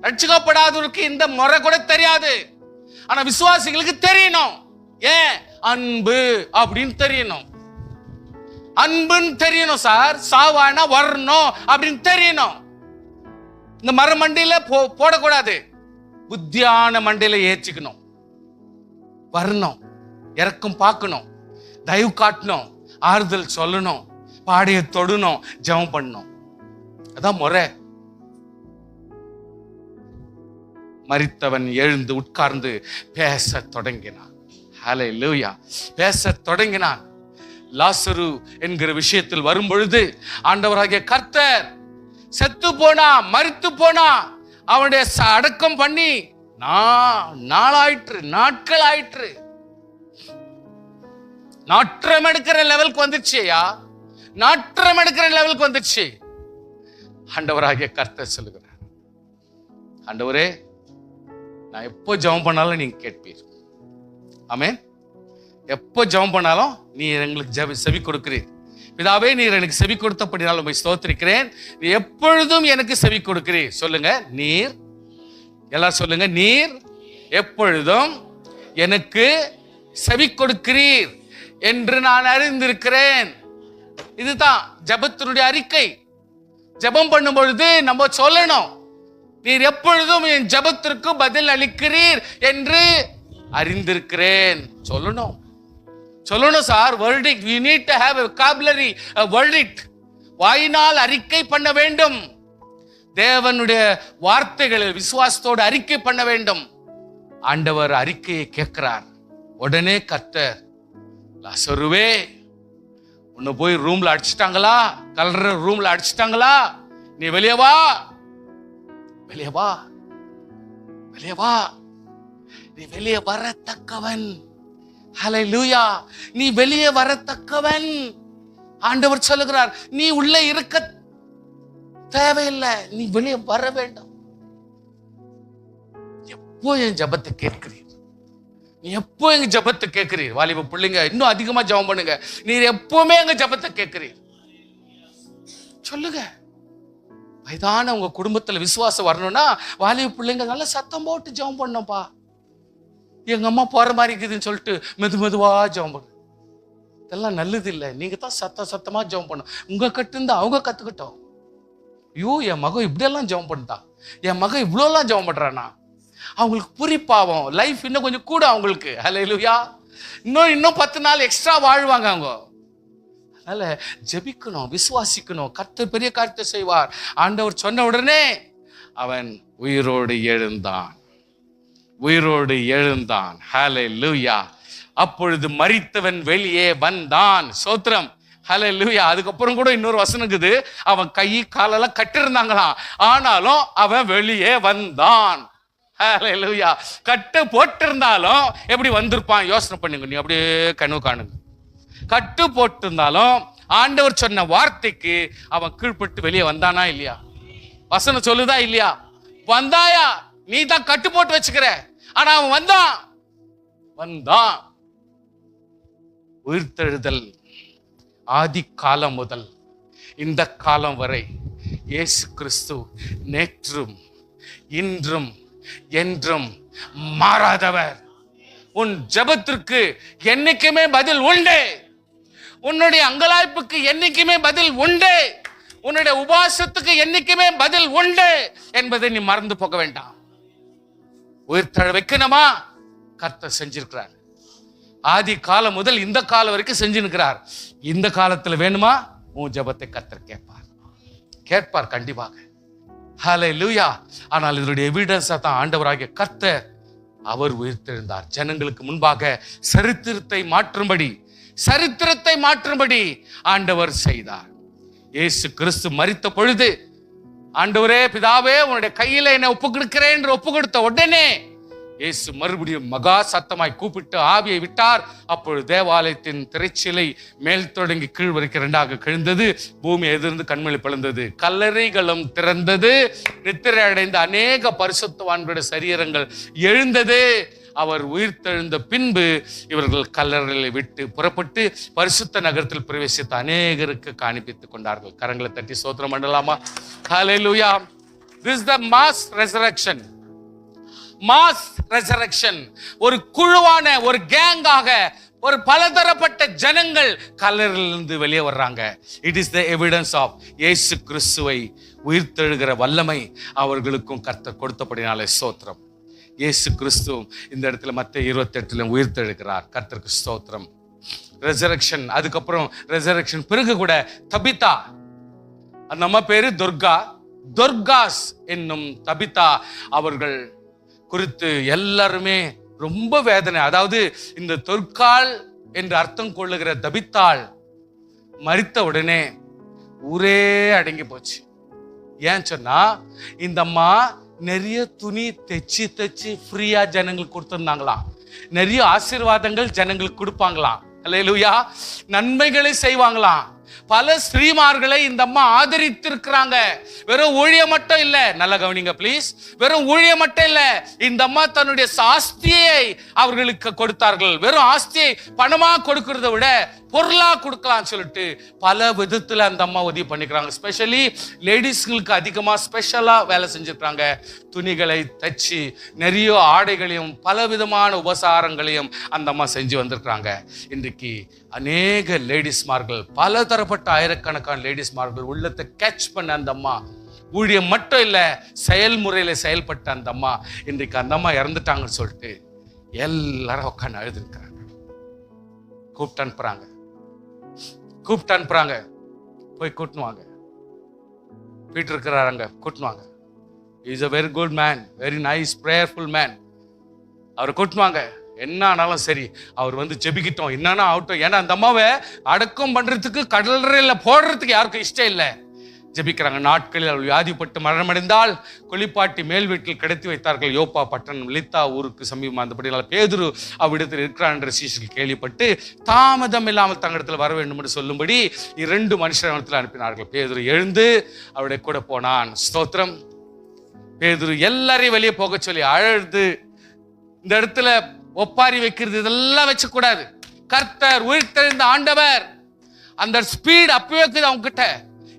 ரட்சிக்கப்படாதவருக்கு இந்த முறை கூட தெரியாது. ஆனா விசுவாசிகளுக்கு தெரியணும். ஏன்? அன்பு அப்படின்னு தெரியணும். அன்புன்னு தெரியணும் சார். சாவானா வரணும் அப்படின்னு தெரியணும். இந்த மர மண்டியில போடக்கூடாது. புத்தியான மண்டையில ஏற்றிக்கணும். வரணும், இறக்கம் பார்க்கணும், தயவு காட்டணும், ஆறுதல் சொல்லணும், பாடையை தொடணும், ஜெபம் பண்ணணும். அதான் முறை. மரித்தவன் எழுந்து உட்கார்ந்து பேச தொடங்கினான். ஹல்லேலூயா. பேச தொடங்கினான். லாசரு என்கிற விஷயத்தில் வரும் பொழுது ஆண்டவராகிய கர்த்தர் செத்து போனா, மரித்து போனா, அவனுடைய அடக்கம் பண்ணி நாட்கள் ஆயிற்று. நாற்றம் எடுக்கிற லெவலுக்கு வந்துருச்சேயா, நாற்றம் எடுக்கிற லெவலுக்கு வந்துருச்சு. ஆண்டவராகிய கர்த்தர் சொல்லுகிறார், ஆண்டவரே, நான் எப்போ ஜெபம் பண்ணாலும் நீங்க கேட்பீர். ஆமென். எப்போ ஜெபம் பண்ணாலும் நீ எங்களுக்கு செவி கொடுக்கிறீர். பிதாவே, நீர் எனக்கு செவி கொடுத்தபடியால் உம்மை ஸ்தோத்திரிக்கிறேன். நீ எப்பொழுதும் எனக்கு செவி கொடுக்கிறீர். சொல்லுங்க, நீர். எல்லாரும் சொல்லுங்க, நீர் எப்பொழுதும் எனக்கு செவி கொடுக்கிறீர் என்று நான் அறிந்திருக்கிறேன். இதுதான் ஜெபத்தினுடைய அறிக்கை. ஜெபம் பண்ணும் பொழுது நம்ம சொல்லணும், நீர் எப்பொழுதும் என் ஜெபத்திற்கு பதில் அளிக்கிறீர் என்று அறிந்திருக்கிறேன். சொல்லணும் sir. verdict, we need to have a vocabulary, a verdict. வாயினால் அறிக்கை பண்ண வேண்டும். தேவனுடைய வார்த்தைகளில் விசுவாசத்தோடு அறிக்கை பண்ண வேண்டும். ஆண்டவர் அறிக்கையை கேட்கிறார். உடனே கர்த்தர், லாசருவே, உன்னை போய் ரூம்ல அடிச்சிட்டாங்களா, கல்ற ரூம்ல அடிச்சிட்டாங்களா, நீ வெளியே வா, வெளியே வா, வெளியே வா, நீ வெளியே வரத்தக்கவன். ஹல்லேலூயா, நீ வெளியே வரத்தக்கவன். ஆண்டவர் சொல்லுகிறார், நீ உள்ளே இருக்க தேவையில்லை, நீ வெளியே வர வேண்டும். எப்போ என் ஜெபத்தை கேட்கிறீர்? நீ எப்போ எங்க ஜெபத்தை கேட்கிறீர்? வாலிப பிள்ளைங்க, இன்னும் அதிகமா ஜெபம் பண்ணுங்க. நீர் எப்பவுமே எங்க ஜெபத்தை கேட்கிறீர். சொல்லுங்க. வயதான உங்க குடும்பத்துல விசுவாசம் வரணும்னா வாலிப பிள்ளைங்க நல்லா சத்தம் போட்டு ஜெபம் பண்ணணும்ப்பா. எங்க அம்மா போற மாதிரி இருக்குதுன்னு சொல்லிட்டு மெதுவா ஜெபம் பண்ணு. இதெல்லாம் நல்லது இல்லை. நீங்க தான் சத்தமா ஜெபம் பண்ணணும். உங்க கட்டுந்து அவங்க கத்துக்கிட்டோம். ஐயோ, என் மகன் இப்படியெல்லாம் ஜெபம் பண்ணிட்டான், என் மகன் இவ்வளோலாம் ஜெபம் பண்றானா, அவங்களுக்கு புரிப்பாவும் லைஃப் இன்னும் கொஞ்சம் கூட அவங்களுக்கு. ஹல்லேலூயா, இன்னும் 10 நாள் எக்ஸ்ட்ரா வாழ்வாங்க அவங்க. அதனால ஜெபிக்கணும், விசுவாசிக்கணும். கர்த்தர் பெரிய காரியத்தை செய்வார். ஆண்டவர் சொன்ன உடனே அவன் உயிரோடு எழுந்தான், உயிரோடு எழுந்தான். ஹல்லேலூயா. அப்பொழுது மரித்தவன் வெளியே வந்தான். சோத்திரம். ஹல்லேலூயா. அதுக்கப்புறம் கூட இன்னொரு வசனம் இருக்குது, அவன் கை காலெல்லாம் கட்டிருந்தாங்களாம், ஆனாலும் அவன் வெளியே வந்தான். ஹல்லேலூயா. கட்டு போட்டிருந்தாலும் எப்படி வந்திருப்பான் யோசனை பண்ணுங்க. நீ அப்படியே கனவு காணுங்க. கட்டு போட்டிருந்தாலும் ஆண்டவர் சொன்ன வார்த்தைக்கு அவன் கீழ்பட்டு வெளியே வந்தானா இல்லையா? வசனம் சொல்லுதா இல்லையா? வந்தாயா? நீ தான் கட்டு போட்டு வச்சுக்கிற, ஆனா அவன் வந்தான். உயிர்த்தெழுதல் ஆதி காலம் முதல் இந்த காலம் வரை இயேசு கிறிஸ்து நேற்றும் இன்றும் என்றும் மாறாதவர். உன் ஜெபத்திற்கு என்னைக்குமே பதில் உண்டு. உன்னுடைய அங்கலாய்ப்புக்கு என்னைக்குமே பதில் உண்டு. உன்னுடைய உபாசத்துக்கு என்னைக்குமே பதில் உண்டு என்பதை நீ மறந்து போக வேண்டாம். உயிர்த்தெழ வைக்கணுமா? கர்த்தர் செஞ்சிருக்கிறார். ஆதி காலம் முதல் இந்த காலம் வரைக்கும் செஞ்சிருக்கிறார். இந்த காலத்துல வேணுமா? உன் ஜெபத்தை கர்த்தர் கேட்பார் கண்டிப்பாக. ஹல்லேலூயா. ஆனால் இதனுடைய எவிடன்ஸா தான் ஆண்டவராகிய கர்த்தர் அவர் உயிர்த்தெழுந்தார். ஜனங்களுக்கு முன்பாக சரித்திரத்தை மாற்றும்படி ஆண்டவர் செய்தார். இயேசு கிறிஸ்து மரித்த பொழுது, ஆண்டவரே பிதாவே உன்னுடைய கையில என்னை ஒப்பு கொடுக்கிறேன் என்று ஒப்பு கொடுத்த உடனே இயேசு மறுபடியும் மகா சத்தமாய் கூப்பிட்டு ஆவியை விட்டார். அப்பொழுது தேவாலயத்தின் திரைச்சிலை மேல் தொடங்கி கீழ் வரைக்கும் 2ஆக கிழிந்தது. பூமி எதிர்ந்து கண்மொழி பிளந்தது. கல்லறைகளும் திறந்தது. நித்திரை அடைந்த அநேக பரிசுத்தவான்களுடைய சரீரங்கள் எழுந்தது. அவர் உயிர்த்தெழுந்த பின்பு இவர்கள் கல்லறைகளை விட்டு புறப்பட்டு பரிசுத்த நகரத்தில் பிரவேசித்து அநேகருக்கு காண்பித்துக் கொண்டார்கள். கரங்களை தட்டி ஸ்தோத்திரம் பண்ணலாமா? ஹல்லேலூயா. This is the mass resurrection. Mass resurrection. ஒரு குழுவான, ஒரு கேங்காக, ஒரு பலதரப்பட்ட ஜனங்கள் கல்லறையிலிருந்து வெளியே வர்றாங்க. It is the evidence of இயேசு கிறிஸ்துவை உயிர்த்தெழுகிற வல்லமை அவர்களுக்கும் கர்த்தர் கொடுத்தபடினாலே ஸ்தோத்திரம். இயேசு கிறிஸ்து இந்த இடத்துல மத்தேயு 28 உயிர்த்தெழுகிறார். கர்த்தருக்கு ஸ்தோத்திரம். ரெசரக்ஷன். அதுக்கப்புறம் ரெசரக்ஷன் பிறகு கூட தபிதா, அந்த அம்மா பேரு துர்காஸ் என்னும் தபிதா அவர்கள் குறித்து எல்லாருமே ரொம்ப வேதனை. அதாவது இந்த தொற்கால் என்று அர்த்தம் கொள்ளுகிற தபித்தாள் மரித்த உடனே ஊரே அடங்கி போச்சு. ஏன் சொன்னா, இந்த அம்மா நிறைய துணி தைச்சு ஃப்ரீயா ஜனங்களுக்கு கொடுத்திருந்தாங்களாம். நிறைய ஆசீர்வாதங்கள் ஜனங்களுக்கு கொடுப்பாங்களாம். அல்லேலூயா. நன்மைகளை செய்வாங்களாம். பல ஸ்ரீமார்களை இந்த அம்மா ஆதரித்திருக்கிறாங்க. வெறும் ஊழியம் மட்டும் இல்ல, நல்ல கவனிங்க ப்ளீஸ், வெறும் ஊழியம் மட்டும் இல்ல, இந்த அம்மா தன்னுடைய ஆஸ்தியை அவர்களுக்கு கொடுத்தார்கள். வெறும் ஆஸ்தியை பணமா கொடுக்கறத விட பொருளா கொடுக்கலாம் சொல்லிட்டு பல விதத்துல அந்த அம்மா உதவி பண்ணிக்கிறாங்க. ஸ்பெஷலி லேடிஸ்களுக்கு அதிகமா ஸ்பெஷலா வேலை செஞ்சிருக்காங்க. துணிகளை தச்சு நிறைய ஆடைகளையும் பல விதமான உபசாரங்களையும் அந்த அம்மா செஞ்சு வந்திருக்கிறாங்க. இன்றைக்கு அநேக லேடிஸ்மார்கள், பல தரப்பட்ட ஆயிரக்கணக்கான லேடிஸ்மார்கள் உள்ளத்தை கேட்ச் பண்ண அந்த அம்மா, ஊழியம் மட்டும் இல்ல செயல்முறையில செயல்பட்ட அந்த அம்மா, இன்றைக்கு அந்த அம்மா இறந்துட்டாங்கன்னு சொல்லிட்டு எல்லாரும் உட்காந்து அழுதுருக்கிறாங்க. கூப்பிட்டு அனுப்புறாங்க, போய் கூட்டுவாங்க. பீட்டர் இருக்கிறாங்க, கூட்டுவாங்க. Is a very good man, very nice prayerful man. அவரை கூட்டுவாங்க. என்ன ஆனாலும் சரி, அவர் வந்து ஜெபிக்கிட்டோம், என்னன்னா ஆகட்டும். ஏன்னா அந்த அம்மாவை அடக்கம் பண்றதுக்கு கடலில் போடுறதுக்கு யாருக்கும் இஷ்டம் இல்லை. ஜெபிக்கிறாங்க. நாட்களில் அவள் வியாதிப்பட்டு மரணமடைந்தால் குளிப்பாட்டி மேல் வீட்டில் கிடத்தி வைத்தார்கள். யோப்பா பட்டணம் லித்தா ஊருக்கு சமீபம். அந்தபடினால பேதுரு அவ்விடத்தில் இருக்கிறான் என்ற சீஷர்கள் கேள்விப்பட்டு தாமதம் இல்லாமல் தங்களிடத்தில் வர வேண்டும் என்று சொல்லும்படி 2 மனுஷர்கள் அனுப்பினார்கள். பேதுரு எழுந்து அவருடைய கூட போனான். ஸ்தோத்திரம். பேதுரு எல்லாரையும் வெளியே போக சொல்லி அழுது, இந்த இடத்துல ஒப்பாரி வைக்கிறது இதெல்லாம் வச்ச கூடாது. கர்த்தர் உயிர்த்தெழுந்த ஆண்டவர், அந்த ஸ்பீட் அப்பவே இருக்குது அவங்க கிட்ட.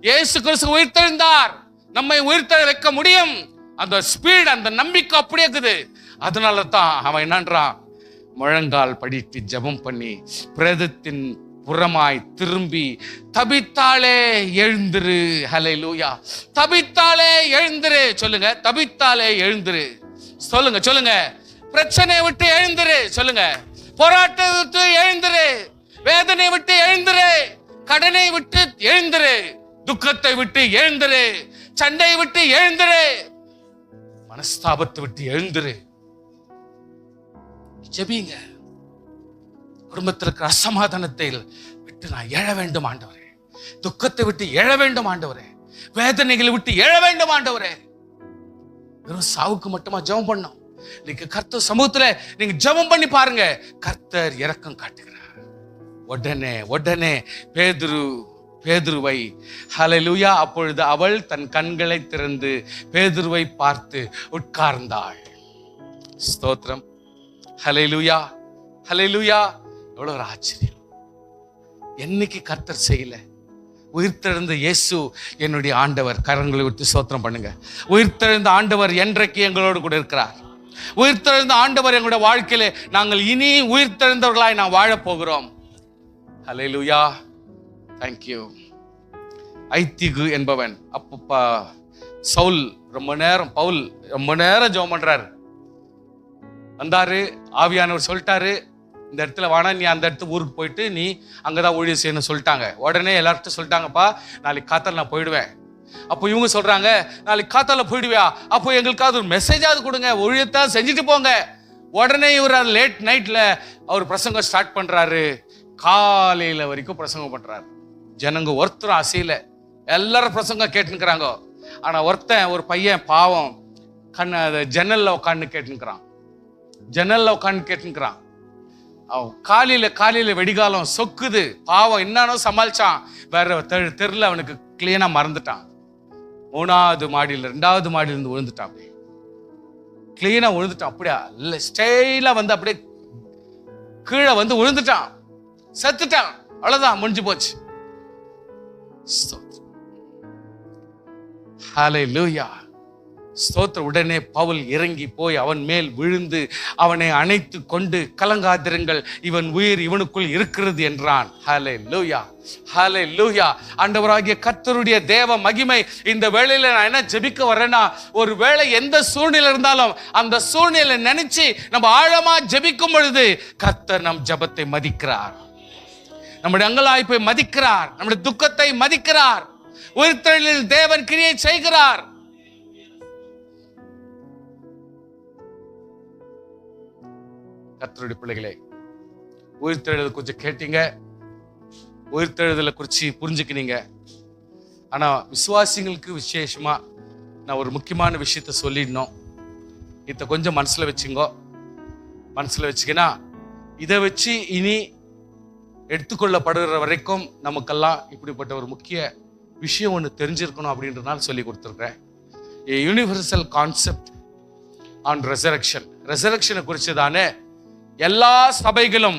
இயேசு கிறிஸ்து உயிர்த்தெழுந்தார், நம்மை உயிர்த்தெழ வைக்க முடியும். அந்த ஸ்பீட், அந்த நம்பிக்கை அப்படியே இருக்குது. அதனால தான் அவன் என்னன்றான், முழங்கால் படித்து ஜெபம் பண்ணி பிரேதத்தின் புறமாய் திரும்பி, தபித்தாளே எழுந்திரு. ஹல்லேலூயா. தபித்தாளே எழுந்திரு. சொல்லுங்க, தபித்தாளே எழுந்திரு. சொல்லுங்க சொல்லுங்க. பிரச்சனையை விட்டு எழுந்திரு. சொல்லுங்க, போராட்டத்தை விட்டு எழுந்திரு. வேதனை விட்டு எழுந்திரு. கடனை விட்டு எழுந்திரு. துக்கத்தை விட்டு எழுந்திரு. சண்டையை விட்டு எழுந்திரு. மனஸ்தாபத்தை விட்டு எழுந்திரு. ஜெபிங்க. குடும்பத்தில் இருக்கிற அசமாதானத்தை விட்டு நான் எழ வேண்டும் ஆண்டவரே. துக்கத்தை விட்டு எழ வேண்டும் ஆண்டவரே. வேதனைகளை விட்டு எழ வேண்டும் ஆண்டவரே. வெறும் சாவுக்கு மட்டுமா ஜெபம் பண்ணோம்? நீங்க கர்த்தர் சமூகத்துல நீங்க ஜெபம் பண்ணி பாருங்க, கர்த்தர் இரக்கம் காட்டுகிறார். உடனே உடனே பேதுருவை ஹல்லேலூயா. அப்பொழுது அவள் தன் கண்களை திறந்து பேதுருவை பார்த்து உட்கார்ந்தாள். ஸ்தோத்திரம். ஹல்லேலூயா ஹல்லேலூயா. எவ்வளவு ஒரு ஆச்சரியம். என்னைக்கு கர்த்தர் செய்யல? உயிர்த்தெழுந்த இயேசு என்னுடைய ஆண்டவர். கரங்களை விட்டு ஸ்தோத்திரம் பண்ணுங்க. உயிர்த்தெழுந்த ஆண்டவர் என்றைக்கு எங்களோடு கூட இருக்கிறார். உயிர்த்தெழுந்த ஆண்டவர் எங்களுடைய வாழ்க்கையிலே நாங்கள் இனி உயிர்த்தெழுந்தவர்களாய் நாம் வாழப் போகிறோம். ஹல்லேலூயா. Thank you. ஐத்திகு என்பவன் அப்பப்பா பவுல் ரொம்ப நேரம் ஜெபம் பண்றாரு. வந்தாரு, ஆவியானவர் சொல்லிட்டாரு, இந்த இடத்துல வானா, நீ அந்த இடத்துக்கு ஊருக்கு போயிட்டு நீ அங்கதான் ஊழியம் செய்யணும் சொல்லிட்டாங்க. உடனே எல்லார்ட்டும் சொல்லிட்டாங்கப்பா, நாளைக்கு காத்தால நான் போயிடுவேன். அப்போ இவங்க சொல்றாங்க, நாளைக்கு காத்தால போயிடுவியா? அப்போ எங்களுக்காவது ஒரு மெசேஜாவது கொடுங்க, ஊழியத்தை செஞ்சுட்டு போங்க. உடனே இவர் லேட் நைட்ல அவர் பிரசங்கம் ஸ்டார்ட் பண்றாரு. காலையில வரைக்கும் பிரசங்கம் பண்றாரு. ஜனங்க ஒருத்தரும் அசையில, எல்லாரும் பிரசங்கம் கேட்டுக்கிறாங்க. ஆனா ஒருத்தன், ஒரு பையன் பாவம், ஜன்னல்ல உட்காந்து கேட்டுக்கிறான். அவன் காலையில வெடிகாலம் சொக்குது. பாவம் என்னன்னோ சமாளிச்சான். வேற தெருல அவனுக்கு கிளீனா மறந்துட்டான். 3வது மாடியில 2வது மாடியில இருந்து விழுந்துட்டான். அப்படியே கிளீனா விழுந்துட்டான். அப்படியா இல்ல, ஸ்டைலா வந்து அப்படியே கீழே வந்து விழுந்துட்டான், செத்துட்டான். அவ்வளவுதான், முடிஞ்சு போச்சு. ஹல்லேலூயா. ஸ்தோத்திரம். உடனே பவுல் இறங்கி போய் அவன் மேல் விழுந்து அவனை அணைத்து கொண்டு, கலங்காதிருங்கள், இவன் உயிர் இவனுக்குள் இருக்கிறது என்றான். ஹல்லேலூயா ஹல்லேலூயா. ஆண்டவராகிய கர்த்தருடைய தேவ மகிமை இந்த வேளையில நான் என்ன ஜெபிக்க வரேன்னா, ஒரு வேளை எந்த சூழ்நிலை இருந்தாலும் அந்த சூழ்நிலை நினைச்சு நம்ம ஆழமா ஜெபிக்கும் பொழுது கர்த்தர் நம் ஜெபத்தை மதிக்கிறார். நம்முடைய அங்கலாய்ப்பை மதிக்கிறார். நம்முடைய துக்கத்தை மதிக்கிறார். உயிர்த்தெழுதலில் தேவன் கிரியை செய்கிறார். கர்த்தருடைய பிள்ளைகளே, உயிர்த்தெழுதல் கொஞ்சம் கேட்டீங்க, உயிர்த்தெழுதலை குறித்து புரிஞ்சுக்கினீங்க. ஆனா விசுவாசிங்களுக்கு விசேஷமா நான் ஒரு முக்கியமான விஷயத்த சொல்லிடணும். இதை கொஞ்சம் மனசுல வச்சுங்கோ. மனசுல வச்சுக்கினா இதை வச்சு இனி எடுத்துக்கொள்ளப்படுகிற வரைக்கும் நமக்கெல்லாம் இப்படிப்பட்ட ஒரு முக்கிய விஷயம் ஒன்று தெரிஞ்சிருக்கணும் அப்படின்றதுனால சொல்லி கொடுத்துருக்கிறேன். Universal concept on resurrection. ரெசரக்ஷனை குறித்து தானே எல்லா சபைகளும்,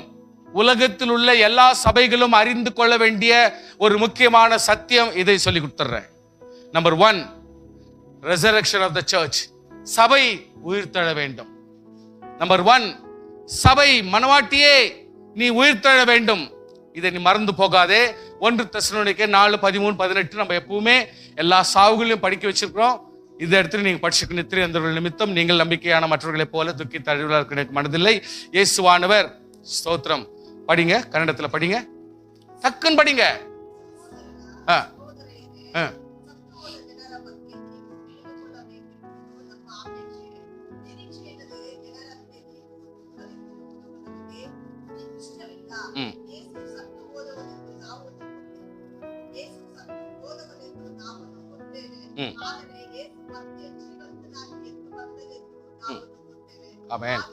உலகத்தில் உள்ள எல்லா சபைகளும் அறிந்து கொள்ள வேண்டிய ஒரு முக்கியமான சத்தியம். இதை சொல்லி கொடுத்துறேன். Number 1, resurrection of the church. சபை உயிர்த்தெழ வேண்டும். நம்பர் 1, சபை மனவாட்டியே நீ உயிர்த்தெழ வேண்டும். இதை நீ மறந்து போகாதே. 1 தெசலோனிக்கேயர் 4:13-18 நம்ம எப்பவுமே எல்லா சாவுகளையும் படிக்க வச்சிருக்கிறோம். இந்த இடத்துல நீங்க படிச்சுக்க நித்திரை அந்த நிமித்தம் நீங்கள் நம்பிக்கையான மற்றவர்களைப் போல துக்கி தழுவலாக மனதில்லை. இயேசுவானவர். ஸ்தோத்திரம். படிங்க, கன்னடத்துல படிங்க, டக்குன்னு படிங்க. ಆಮೆನ್.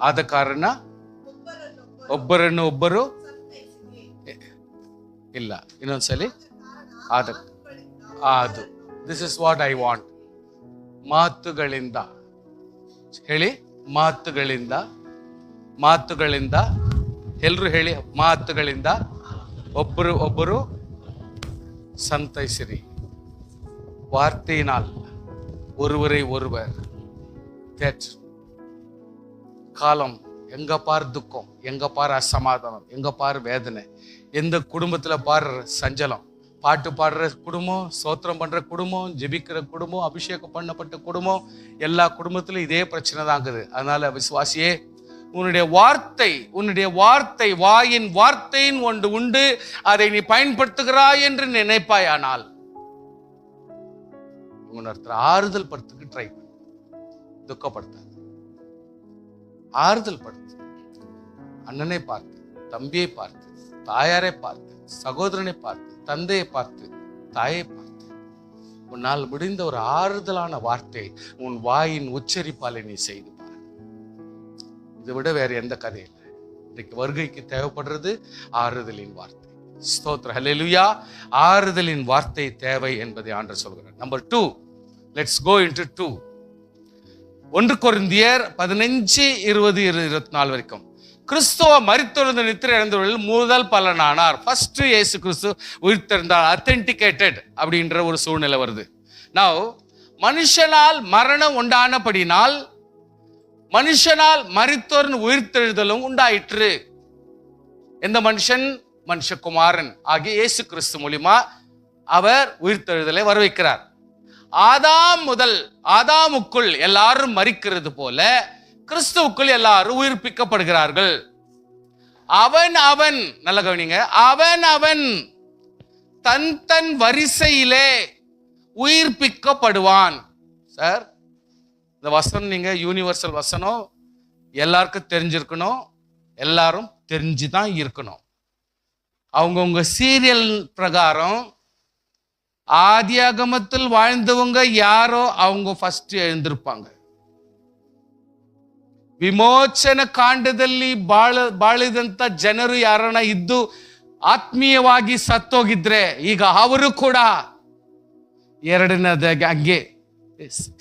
ಆದ ಕಾರಣ ಒಬ್ಬರನ್ನು ಒಬ್ಬರು ಇಲ್ಲ, ಇನ್ನೊಂದ್ಸಲಿ ಅದು this is what I want. ಮಾತುಗಳಿಂದ ಹೇಳಿ, ಮಾತುಗಳಿಂದ, ಮಾತುಗಳಿಂದ ಎಲ್ರು ಹೇಳಿ, ಮಾತುಗಳಿಂದ ಒಬ್ಬರು ಒಬ್ಬರು சந்தைசிரி. வார்த்தையினால் ஒருவரை ஒருவர் தேற்று. காலம் எங்க பார் துக்கம், எங்க பார் அசமாதானம், எங்க பார் வேதனை, எந்த குடும்பத்துல பார் சஞ்சலம். பாட்டு பாடுற குடும்பம், ஸ்தோத்திரம் பண்ற குடும்பம், ஜெபிக்கிற குடும்பம், அபிஷேகம் பண்ணப்பட்ட குடும்பம், எல்லா குடும்பத்திலும் இதே பிரச்சனை தாங்குது. அதனால விசுவாசியே, உன்னுடைய வார்த்தை வாயின் வார்த்தையின் ஒன்று உண்டு, அதை நீ பயன்படுத்துகிறாய் என்று நினைப்பாயானால் உணர்த்துற ஆறுதல் படுத்துக்கு ட்ரை பண்ணு. துக்கப்படுத்த ஆறுதல் படுத்து. அண்ணனை பார்த்து, தம்பியை பார்த்து, தாயாரை பார்த்து, சகோதரனை பார்த்து, தந்தையை பார்த்து, தாயை பார்த்து, உன்னால் முடிந்த ஒரு ஆறுதலான வார்த்தை உன் வாயின் உச்சரிப்பாலை நீ செய்து பாரு. இதை விட வேற எந்த கதை இல்லை. இன்றைக்கு வருகைக்கு தேவைப்படுறது ஆறுதலின் வார்த்தை. ஸ்தோத்திரம், ஹல்லேலூயா. ஆறுதலின் வார்த்தை தேவை என்பதை ஆண்டவர் சொல்கிறார். Number 2, let's go into 2. 1 கொரிந்தியர் 15:20-24 வரைக்கும். கிறிஸ்துவ மரித்தெழுந்த நித்திரை இழந்தவர்கள் முதல் பலனானார். ஃபர்ஸ்ட் இயேசு கிறிஸ்து உயிர்த்தெழுந்தார், அத்தென்டிகேட்டட் அப்படின்ற ஒரு சூழ்நிலை வருது. நவ் மனுஷனால் மரணம் உண்டானபடினால் மனுஷனால் மரித்தோர் உயிர்த்தெழுதலும் உண்டாயிற்று. எந்த மனுஷன்? மனுஷகுமாரன் ஆகிய இயேசு கிறிஸ்து மூலியமா அவர் உயிர்த்தெழுதலை வரவைக்கிறார். ஆதாமுக்குள் எல்லாரும் மரிக்கிறது போல கிறிஸ்துவுக்குள் எல்லாரும் உயிர்ப்பிக்கப்படுகிறார்கள். அவன் நல்ல கவனிங்க, அவன் தன் வரிசையிலே உயிர்ப்பிக்கப்படுவான். சார், இந்த வசனம் நீங்க யூனிவர்சல் வசனம், எல்லாருக்கும் தெரிஞ்சிருக்கணும், எல்லாரும் தெரிஞ்சுதான் இருக்கணும். அவங்கவுங்க சீரியல் பிரகாரம் ஆதியாகமத்தில் வாழ்ந்தவங்க யாரோ அவங்க ಫಸ್ಟ್ எழுந்திருப்பாங்க. ವಿಮೋಚನ ಕಾಂಡದಲ್ಲಿ ಬಾಳಿದಂತ ಜನರು ಯಾರನ್ನ ಇದ್ದು ಆತ್ಮೀಯವಾಗಿ ಸತ್ತೋಗಿದ್ರೆ ಈಗ ಅವರು ಕೂಡ ಎರಡನೇದಾಗಿ ಹಂಗೆ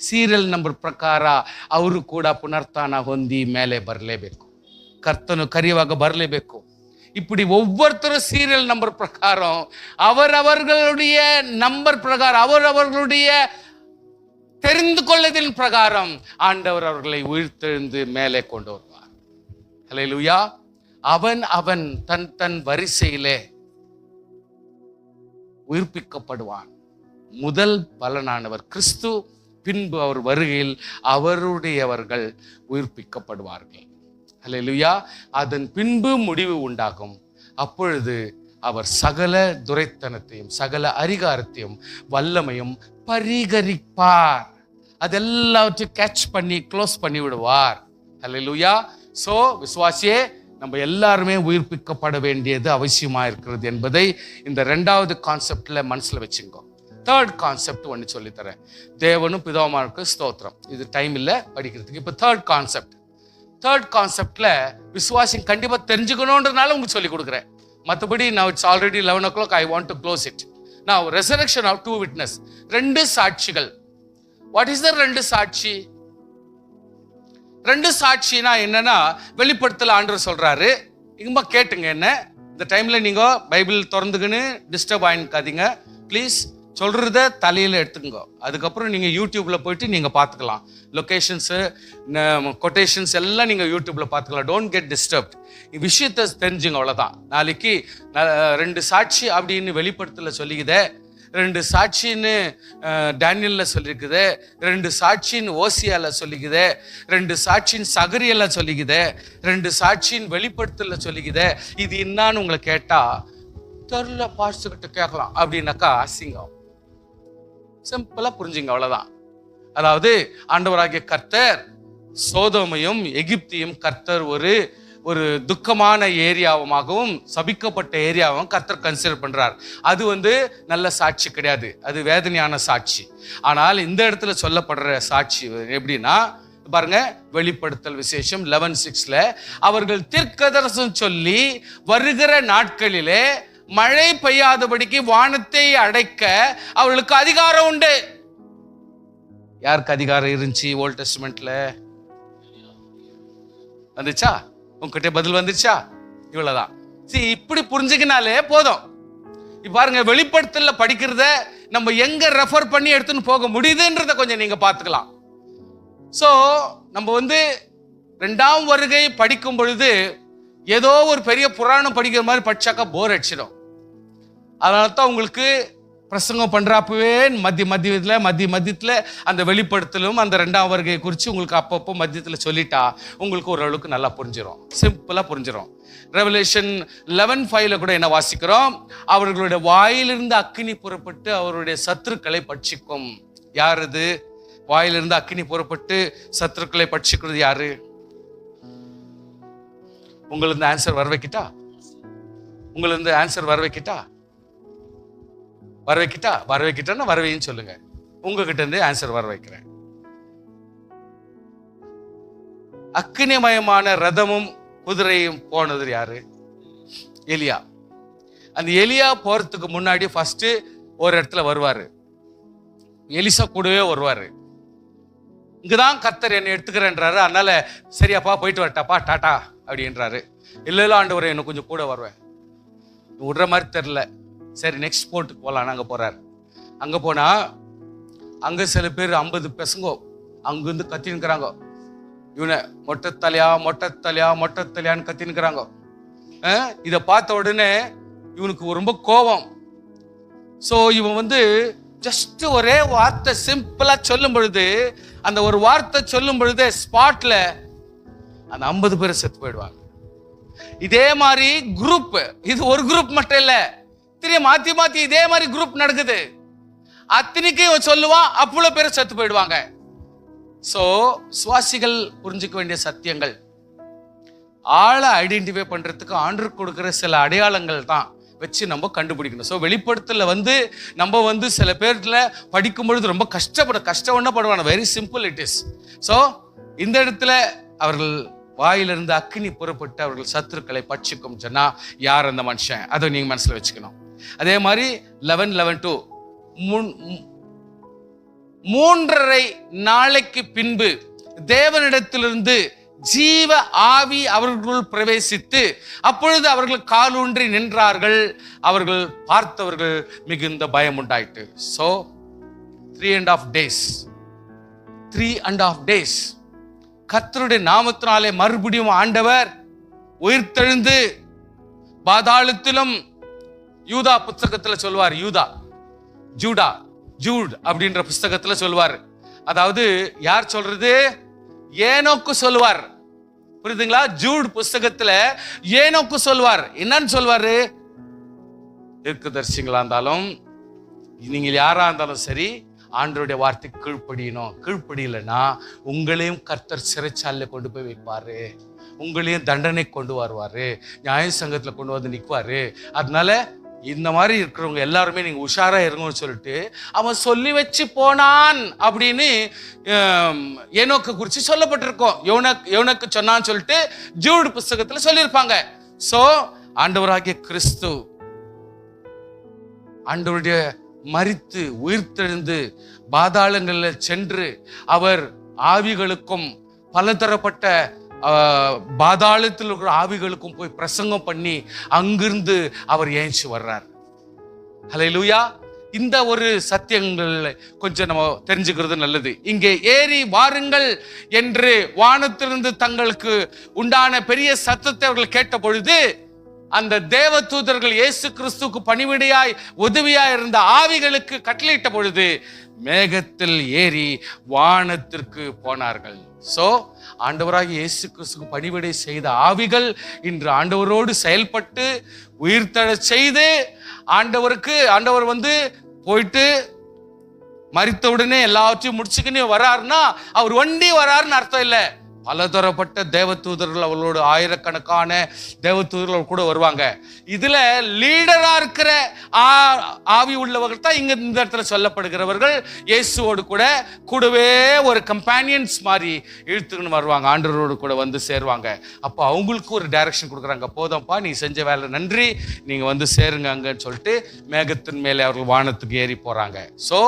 ಸೀರಿಯಲ್ ನಂಬರ್ ಪ್ರಕಾರ ಅವರು ಕೂಡ ಪುನರ್ತಾನ ಹೊಂದಿ ಮೇಲೆ ಬರಲೇಬೇಕು. ಕರ್ತನು ಕರೆಯುವಾಗ ಬರಲೇಬೇಕು. இப்படி ஒவ்வொருத்தரும் சீரியல் நம்பர் பிரகாரம் அவரவர்களுடைய நம்பர் பிரகாரம் அவரவர்களுடைய தெரிந்து கொள்ளதின் பிரகாரம் ஆண்டவர் அவர்களை உயிர்த்தெழுந்து மேலே கொண்டு வருவார். ஹல்லேலூயா. அவன் தன் வரிசையிலே உயிர்ப்பிக்கப்படுவான். முதல் பலனானவர் கிறிஸ்து, பின்பு அவர் வருகையில் அவருடையவர்கள் உயிர்ப்பிக்கப்படுவார்கள். ஹல்லேலூயா. அதன் பின்பு முடிவு உண்டாகும். அப்பொழுது அவர் சகல துரைத்தனத்தையும் சகல அதிகாரத்தையும் வல்லமையும் பரிகரிப்பார். அதெல்லாவற்றையும் கேட்ச் பண்ணி க்ளோஸ் பண்ணி விடுவார். ஹல்லேலூயா. சோ விசுவாசியே, நம்ம எல்லாருமே உயிர்ப்பிக்கப்பட வேண்டியது அவசியமா இருக்கிறது என்பதை இந்த 2வது கான்செப்ட்ல மனசுல வச்சுக்கோ. 3rd கான்செப்ட் ஒன்று சொல்லித்தரேன். தேவனும் பிதாவுமாருக்கு ஸ்தோத்திரம். இது டைம் இல்லை படிக்கிறதுக்கு. இப்போ 3rd கான்செப்ட். 3rd கான்செப்ட்ல விசுவாசி கண்டிப்பா தெரிஞ்சுக்கணும்ன்றதுனால உங்களுக்கு சொல்லி கொடுக்குறேன். மற்றபடி now it's already 11 o'clock, I want to close it. Now resurrection of two witness, ரெண்டு சாட்சிகள். What is the ரெண்டு சாட்சி? ரெண்டு சாட்சினா என்னன்னா, வெளிப்படுத்தல ஆண்டவர் சொல்றாரு, இங்கமா கேட்டுங்க என்ன. இந்த டைம்ல நீங்க பைபிள் திறந்துக்கின்னு டிஸ்டர்ப் ஆயிக்காதீங்க ப்ளீஸ். சொல்றத தலையில எடுத்துக்கோ. அதுக்கப்புறம் நீங்க யூடியூப்ல போயிட்டு நீங்க பார்த்துக்கலாம். லொகேஷன்ஸ், கொட்டேஷன்ஸ் எல்லாம் நீங்க யூடியூப்ல பார்த்துக்கலாம். Don't get disturbed. விஷயத்தை தெரிஞ்சுங்க, அவ்வளவுதான். நாளைக்கு ரெண்டு சாட்சி அப்படின்னு வெளிப்படுத்தல சொல்லிக்குதே, ரெண்டு சாட்சின்னு டேனியல்ல சொல்லியிருக்குது, ரெண்டு சாட்சின்னு ஓசியால சொல்லிக்குது, ரெண்டு சாட்சின்னு சகரியல்ல சொல்லிக்குது, ரெண்டு சாட்சின்னு வெளிப்படுத்தல சொல்லிக்குது. இது என்னான்னு உங்களை கேட்டா தெரியல பாஸ்டர்கிட்ட கேட்கலாம் அப்படின்னாக்கா அசிங்கம். சிம்பிளா புரிஞ்சுங்க, அவ்வளவுதான். அதாவது ஆண்டவராகிய கர்த்தர் சோதோமையும் எகிப்தையும் கர்த்தர் ஒரு துக்கமான ஏரியாவுமாகவும் சபிக்கப்பட்ட ஏரியாவும் கர்த்தர் கன்சிடர் பண்றார். அது நல்ல சாட்சி கிடையாது, அது வேதனையான சாட்சி. ஆனால் இந்த இடத்துல சொல்லப்படுற சாட்சி எப்படின்னா பாருங்க, வெளிப்படுத்தல் விசேஷம் 11:6 அவர்கள் தீர்க்கதரிசனம் சொல்லி வருகிற நாட்களிலே மழை பெய்யாதபடிக்கு வானத்தை அடைக்க அவர்களுக்கு அதிகாரம் உண்டு. யாருக்கு அதிகாரம் இருந்துச்சு ஓல்ட் டெஸ்டமெண்ட்ல? வந்துச்சா? உங்ககிட்ட பதில் வந்துச்சா? இவ்வளவுதான். இப்படி புரிஞ்சுக்கினாலே போதும். இப்ப பாருங்க, வெளிப்படுத்தல படிக்கிறத நம்ம எங்க ரெஃபர் பண்ணி எடுத்துன்னு போக முடியுதுன்றத கொஞ்சம் நீங்க பார்த்துக்கலாம். சோ நம்ம ரெண்டாம் வருகை படிக்கும் பொழுது ஏதோ ஒரு பெரிய புராணம் படிக்கிற மாதிரி படிச்சாக்கா போர் அடிச்சிடும். அதனால தான் உங்களுக்கு பிரசங்கம் பண்றப்பவே மத்தியத்துல அந்த வெளிப்படுத்தலும் அந்த ரெண்டாம் வருகையை குறித்து உங்களுக்கு அப்பப்போ மத்தியத்தில் சொல்லிட்டா உங்களுக்கு ஓரளவுக்கு நல்லா புரிஞ்சிடும், சிம்பிளா புரிஞ்சிடும். ரெவலேஷன் 11:5 கூட என்ன வாசிக்கிறோம்? அவர்களுடைய வாயிலிருந்து அக்கினி புறப்பட்டு அவருடைய சத்துருக்களை பட்சிக்கும். யார் இது? வாயிலிருந்து அக்கினி புறப்பட்டு சத்துருக்களை பட்சிக்கிறது யாரு? உங்களுக்கு ஆன்சர் வர வைக்கிட்டா? உங்களுக்கு ஆன்சர் வர வைக்கிட்டா? வர வைக்கிட்டா வரவைன்னு சொல்லுங்க. உங்ககிட்ட இருந்து ஆன்சர் வர வைக்கிறேன். அக்கினிமயமான ரதமும் குதிரையும் போனது யாரு? எலியா. அந்த எலியா போறதுக்கு முன்னாடி ஃபர்ஸ்ட் ஒரு இடத்துல வருவாரு, எலிசா கூடவே வருவாரு. இங்கதான் கர்த்தர் என்னை எடுத்துக்கிறேன்றாரு. அதனால சரியாப்பா போயிட்டு வரட்டாப்பா டாட்டா அப்படின்றாரு. இல்ல ஆண்டவரே என்ன கொஞ்சம் கூட வருவேன், விடுற மாதிரி தெரியல, சரி நெக்ஸ்ட் போர்ட்டுக்கு போகலாம். அங்கே போறாரு. அங்கே போனா அங்கே சில பேர் 50 பசங்க அங்கிருந்து கத்தினுக்கிறாங்க. இவனை மொட்டத்தலையான்னு கத்தினுக்கிறாங்க. இதை பார்த்த உடனே இவனுக்கு ரொம்ப கோபம். ஸோ இவன் ஜஸ்ட் ஒரே வார்த்தை சிம்பிளா சொல்லும் பொழுது, அந்த ஒரு வார்த்தை சொல்லும் பொழுது ஸ்பாட்ல அந்த 50 பேர் செத்து போயிடுவாங்க. இதே மாதிரி குரூப், இது ஒரு குரூப் மட்டும் இல்ல, மாத்தி இதே மாதிரி குரூப் நடக்குது. அத்தனைக்கும் சொல்லுவான், அவ்வளவு பேர் செத்து போயிடுவாங்க. சோ சுவாசிகள் புரிஞ்சுக்க வேண்டிய சத்தியங்கள், ஆளை ஐடென்டிஃபை பண்றதுக்கு ஆண்டவர் கொடுக்கிற சில அடையாளங்கள் தான் வச்சு நம்ம கண்டுபிடிக்கணும். ஸோ வெளிப்படுத்தல நம்ம சில பேர்ல படிக்கும் பொழுது ரொம்ப கஷ்டப்படுவாங்க. Very simple it is. So இந்த இடத்துல அவர்கள் வாயிலிருந்து அக்கினி புறப்பட்டு அவர்கள் சத்துருக்களை பட்சிக்கும் சொன்னா யார் அந்த மனுஷன்? அதை நீங்க மனசுல வச்சுக்கணும். அதே மாதிரி 11:2 3.5 நாளைக்கு பின்பு தேவனிடத்திலிருந்து ஜீவ ஆவி அவர்களுக்குள் பிரவேசித்து அப்பொழுது அவர்கள் காலூன்றி நின்றார்கள். அவர்கள் பார்த்தவர்கள் மிகுந்த பயம் உண்டாயிட்டு. So 3.5 days கர்த்தருடைய நாமத்தினாலே மறுபடியும் ஆண்டவர் உயிர்த்தெழுந்து பாதாளத்திலும், யூதா புத்தகத்துல சொல்வார், ஜூட் அப்படின்ற புஸ்தகத்துல சொல்வார். அதாவது யார் சொல்றது? ஏனோக்கு சொல்வார். புரியுதுங்களா? ஜூட் புஸ்தகத்துல ஏனோக்கு சொல்வார். என்னன்னு சொல்வாரு? தீர்க்கதரிசிகளா இருந்தாலும் நீங்கள் யாரா இருந்தாலும் சரி, ஆண்டவருடைய வார்த்தை கீழ்ப்படியலன்னா உங்களையும் கர்த்தர் சிறைச்சாலையில கொண்டு போய் வைப்பாரு, உங்களையும் தண்டனை கொண்டு வருவாரு, நியாய சங்கத்துல கொண்டு வந்து நிற்குவாரு. அதனால இந்த மாதிரி இருக்கிறவங்க எல்லாருமே நீங்க உஷாரா இருங்கன்னு சொல்லிட்டு அவன் சொல்லி வச்சு போனான் அப்படின்னு ஏனோக்கு குறித்து சொல்லப்பட்டிருக்கோம். யோனக்கு சொன்னான்னு சொல்லிட்டு ஜூட் புஸ்தகத்துல சொல்லியிருப்பாங்க. சோ ஆண்டவராகிய கிறிஸ்து ஆண்டவருடைய மரித்து உயிர்த்தெழுந்து பாதாளங்களில் சென்று அவர் ஆவிகளுக்கும் பலதரப்பட்ட பாதாளத்தில் இருக்கிற ஆவிகளுக்கும் போய் பிரசங்கம் பண்ணி அங்கிருந்து அவர் ஏஞ்சி வர்றார். ஹல்லேலூயா. இந்த ஒரு சத்தியங்கள் கொஞ்சம் நம்ம தெரிஞ்சுக்கிறது நல்லது. இங்கே ஏறி வாருங்கள் என்று வானத்திலிருந்து தங்களுக்கு உண்டான பெரிய சத்தத்தை அவர்கள் கேட்ட பொழுது அந்த தேவ தூதர்கள் இயேசு கிறிஸ்துவுக்கு பணிவிடையாய் உதவியாய் இருந்த ஆவிகளுக்கு கட்டளையிட்ட பொழுது மேகத்தில் ஏறி வானத்திற்கு போனார்கள். சோ ஆண்டவராகிய இயேசு கிறிஸ்துவுக்கு பணிவிடை செய்த ஆவிகள் இன்று ஆண்டவரோடு செயல்பட்டு உயிர்த்தெழ செய்து ஆண்டவர் போயிட்டு மரித்தவுடனே எல்லாவற்றையும் முடிச்சுக்கினே வராருன்னா அவர் வண்டி வராருன்னு அர்த்தம் இல்லை. பலதரப்பட்ட தேவதூதர்கள் அவர்களோடு ஆயிரக்கணக்கான தேவதூதர்கள் கூட வருவாங்க. இதுல லீடரா இருக்கிற ஆவி உள்ளவர்கள் தான் இங்க இந்த இடத்துல சொல்லப்படுகிறவர்கள். இயேசுவோடு கூடவே ஒரு கம்பேனியன்ஸ் மாதிரி இழுத்துக்கின்னு வருவாங்க, ஆண்டவரோடு கூட வந்து சேருவாங்க. அப்போ அவங்களுக்கு ஒரு டைரக்ஷன் கொடுக்குறாங்க, போதும்ப்பா நீ செஞ்ச வேலை நன்றி, நீங்க வந்து சேருங்க அங்கன்னு சொல்லிட்டு மேகத்தின் மேலே அவர்கள் வானத்துக்கு ஏறி போறாங்க. ஸோ